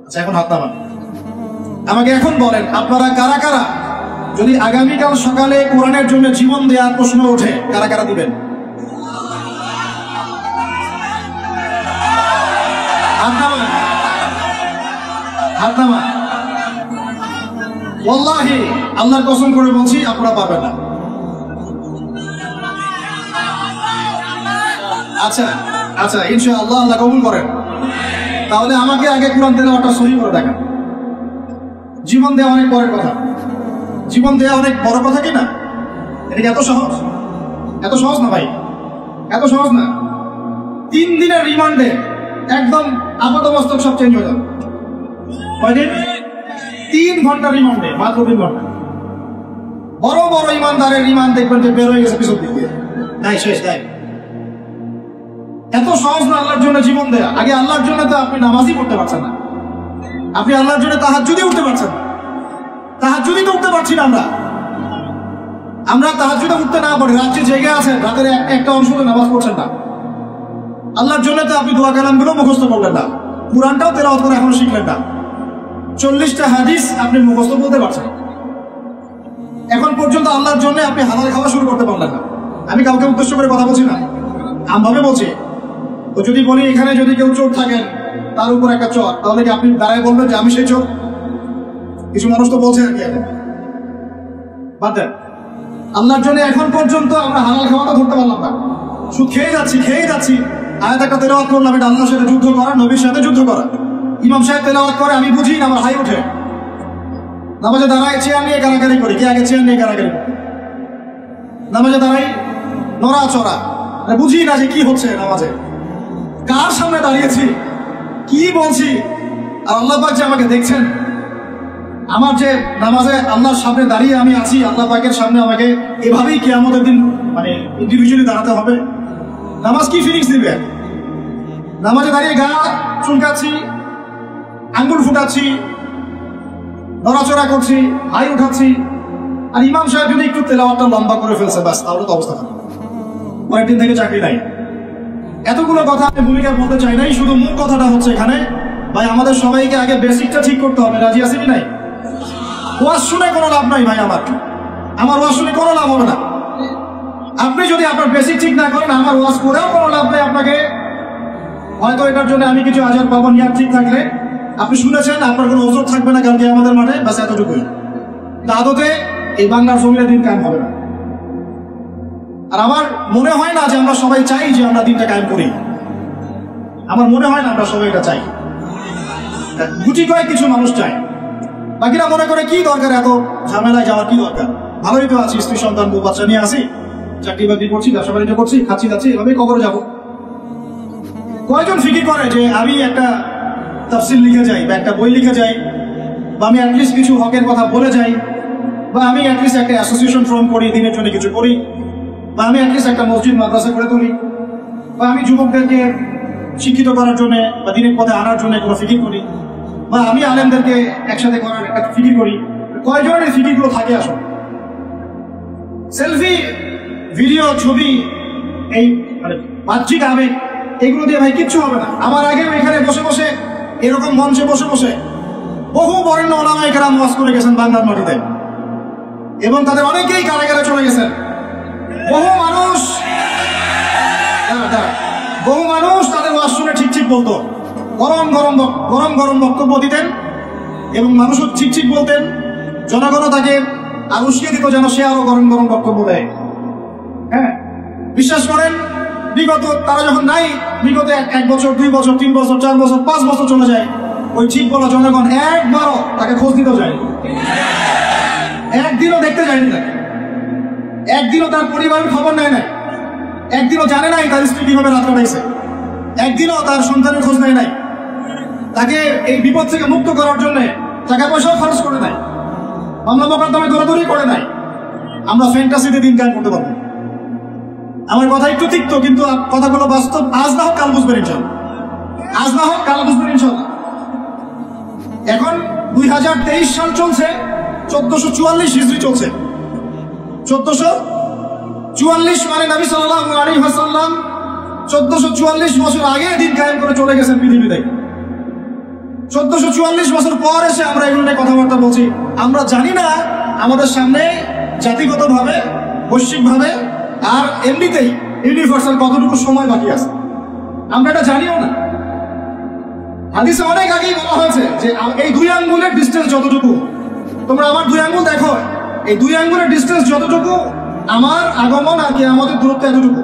Speaker 1: আচ্ছা, এখন হাত নামান। আমাকে এখন বলেন আপনারা কারা কারা যদি আগামীকাল সকালে কোরআনের জন্য জীবন দেওয়ার প্রশ্ন ওঠে, কারা কারা দিবেন? হাত নামা। ওয়াল্লাহি আল্লাহর কসম করে বলছি আপনারা পারবেন না। আচ্ছা আচ্ছা, ইনশাআল্লাহ আল্লাহ কবুল করেন। তাহলে আমাকে আগে কোরআন তেলাওয়াতটা সহি করে দেখেন। জীবন দেওয়া অনেক পরের কথা, জীবন দেওয়া অনেক বড় কথা কি না? এটা কি এত সহজ? এত সহজ না ভাই, এত সহজ না। 3 দিনের রিমান্ডে একদম আপাতমস্তক সব চেঞ্জ হয়ে যাবে। কয়দিন? 3 ঘন্টা রিমান্ডে, মাত্র 3 ঘন্টা। বড় বড় ইমানদারের রিমান্ড দেখবেন যে বের হয়ে গেছে পিছন দিক দিয়ে, নাই শেষ নাই। এত সহজ না আল্লাহর জন্য জীবন দেয়া। আগে আল্লাহর জন্য তো আপনি নামাজই পড়তে পারছেন না, আপনি আল্লাহর জন্য তাহাজ্জুদই উঠতে পারছেন না। তাহাজ্জুদই তো উঠতে পারছি না আমরা তাহাজ্জুদে উঠতে না পারি, রাত্রে জেগে আছেন, রাতের একটা অংশ তো নামাজ পড়ছেন না। আল্লাহর জন্য তো আপনি দোয়া কালামগুলো মুখস্থ করলেন না, কুরআনটাও তেলাওয়াত করে এখনো শিখলেন না, 40টা হাদিস আপনি মুখস্থ বলতে পারছেন। এখন পর্যন্ত আল্লাহর জন্য আপনি হালাল খাওয়া শুরু করতে পারলেন না। আমি কাউকে উদ্দেশ্য করে কথা বলছি না, আমভাবে বলছি। তো যদি বলি এখানে যদি কেউ চোর থাকেন, তার উপর একটা চোর, তাহলে কি আপনি দাঁড়ায় বলবেন যে আমি সেই চোর? কিছু মানুষ তো বলছে আর কি। বাদ দেন, আল্লাহর জন্য এখন পর্যন্ত আমরা হালাল খাওয়াটা ধরতে পারলাম না, শুধু খেয়ে যাচ্ছি। আয়াত একটা তেলাওয়াত করলাম, এটা আল্লাহর সাথে যুদ্ধ করা, নবীর সাথে যুদ্ধ করা। ইমাম সাহেব তেলাওয়াত করে, আমি বুঝি না, আমার হাই ওঠে। নামাজে দাঁড়ায় চেয়ার নিয়ে গালাগালি করি, কে আগে চেয়ার নিয়ে গালাগালি করি? নামাজে দাঁড়াই নড়াচড়া, বুঝি না যে কি হচ্ছে নামাজে, কার সামনে দাঁড়িয়েছি, কি বলছি। আর আল্লাহ পাক যে আমাকে দেখছেন, আমার যে নামাজে আল্লাহর সামনে দাঁড়িয়ে আমি আছি, আল্লাহ পাকের সামনে আমাকে এভাবেই কিয়ামতের দিন মানে ইন্ডিভিজুয়ালি দাঁড়াতে হবে। নামাজ কি ফিলিংস দিবে? নামাজে দাঁড়িয়ে গা চুলকাচ্ছি, আঙ্গুল ফুটাচ্ছি, নড়াচড়া করছি, হাই উঠাচ্ছি। আর ইমাম সাহেব যদি একটু তেলাওয়াতটা লম্বা করে ফেলছে, ব্যাস, তাহলে তো অবস্থা খারাপ। কয়েকদিন থেকে চাকরি নাই। এতগুলো কথা আমি ভূমিকা বলতে চাই নাই, শুধু মূল কথাটা হচ্ছে এখানে ভাই আমাদের সবাইকে আগে বেসিকটা ঠিক করতে হবে। রাজি আছি কি নাই? ওয়াজ শুনে কোনো লাভ নাই ভাই, আমার ওয়াজ শুনে কোনো লাভ হবে না। আপনি যদি আপনার বেসিক ঠিক না করেন, আমার ওয়াজ করেও কোনো লাভ নেই। আপনাকে হয়তো এটার জন্য আমি কিছু আজার পাবো, নিয়াত ঠিক থাকলে আপনি শুনেছেন, আপনার কোনো ওজোর থাকবে না কালকে আমাদের মাঠে, বাস এতটুকুই। আদতে এই বাংলার জমিনে দিন কায়েম হবে না। আর আমার মনে হয় না যে আমরা সবাই চাই যে আমরা দিনটা কায়েম করি। আমার মনে হয় না আমরা সবাই এটা চাই। গুটি কয়েক কিছু মানুষ চায়, বাকিরা মনে করে কি দরকার এত ঝামেলায় যাওয়ার, কি দরকার, ভালোই তো আছি, স্ত্রী সন্তান বউ বাচ্চা নিয়ে আসি, চাকরি বাকরি করছি, ব্যবসা বাণিজ্য করছি, খাচ্ছি যাচ্ছি, এভাবেই কবরে যাবো। কয়জন ফিকির করে যে আমি একটা তাফসির লিখে যাই, বা একটা বই লিখে যাই, বা আমি অ্যাটলিস্ট কিছু হকের কথা বলে যাই, বা আমি অ্যাটলিস্ট একটা অ্যাসোসিয়েশন ফর্ম করি, দিনের জন্য কিছু করি, বা আমি অ্যাটলিস্ট একটা মসজিদ মাদ্রাসা করে তুলি, বা আমি যুবকদেরকে শিক্ষিত করার জন্য বা দিনের পথে আনার জন্য কোনো ফিকির করি, বা আমি আলেমদেরকে একসাথে করার একটা ফিকির করি। কয়জনের এই ফিকিরগুলো থাকে? আসলে সেলফি, ভিডিও, ছবি, এই মানে বাহ্যিক আবেগ, এগুলো দিয়ে ভাই কিচ্ছু হবে না। আমার আগেও এখানে বসে বসে, এরকম মঞ্চে বসে বসে বহু বরেণ্য ওলামায়ে কেরাম ওয়াজ করে গেছেন বাংলার মাটিতে, এবং তাদের অনেকেই কারাগারে চলে গেছেন। বহু মানুষ তাদের ওয়াজ শুনে ঠিক বলতো, গরম গরম বক্তব্য দিতেন, এবং মানুষও ঠিক বলতেন। জনগণও তাকে আর উস্কিয়ে দিত যেন সে আরো গরম বক্তব্য দেয়। হ্যাঁ, বিশ্বাস করেন, বিগত তারা যখন নাই, বিগত 1 বছর, 2 বছর, 3 বছর, 4 বছর, 5 বছর চলে যায়, ওই ঠিক বলা জনগণ একবারও তাকে খোঁজ দিতেও যায়, একদিনও দেখতে যায়নি তাকে, একদিনও তার পরিবারের খবর নেয় নাই, একদিনও জানে নাই তার স্ত্রী কিভাবে রাত কাটাইছে, একদিনও তার সন্তানের খোঁজ নেয় নাই, তাকে এই বিপদ থেকে মুক্ত করার জন্য টাকা পয়সাও খরচ করে নাই, মামলা মোকদ্দমায় দৌড়াদৌড়ি করে নাই। আমরা ফ্যান্টাসিতে দিন কায়েম করতে পারবো। আমার কথা একটু তিক্ত, কিন্তু কথাগুলো বাস্তব। আজ না হোক কাল বুঝবেন ইনশাল্লাহ, আজ না হোক কাল বুঝবেন ইনশাল্লাহ। এখন 2023 সাল চলছে, 1444 হিজরি চলছে। 1444 মানে নবী সাল্লাল্লাহু আলাইহি ওয়াসাল্লাম 1444 বছর আগে দিন কায়েম করে চলে গেছেন পৃথিবীতে। 1444 বছর পর এসে আমরা এগুলো নিয়ে কথাবার্তা বলছি। আমরা জানি না আমাদের সামনে জাতিগতভাবে, বৈশ্বিকভাবে আর এমনিতেই ইউনিভার্সাল কতটুকু সময় বাকি আছে, আমরা এটা জানিও না। হাদিসে অনেক আগেই বলা হয়েছে যে এই দুই আঙ্গুলের ডিস্টেন্স যতটুকু, তোমরা আমার দুই আঙ্গুল দেখো, এই দুই আঙ্গুলের ডিস্টেন্স যতটুকু আমার আগমন আর কিয়ামতের দূরত্ব এতটুকু।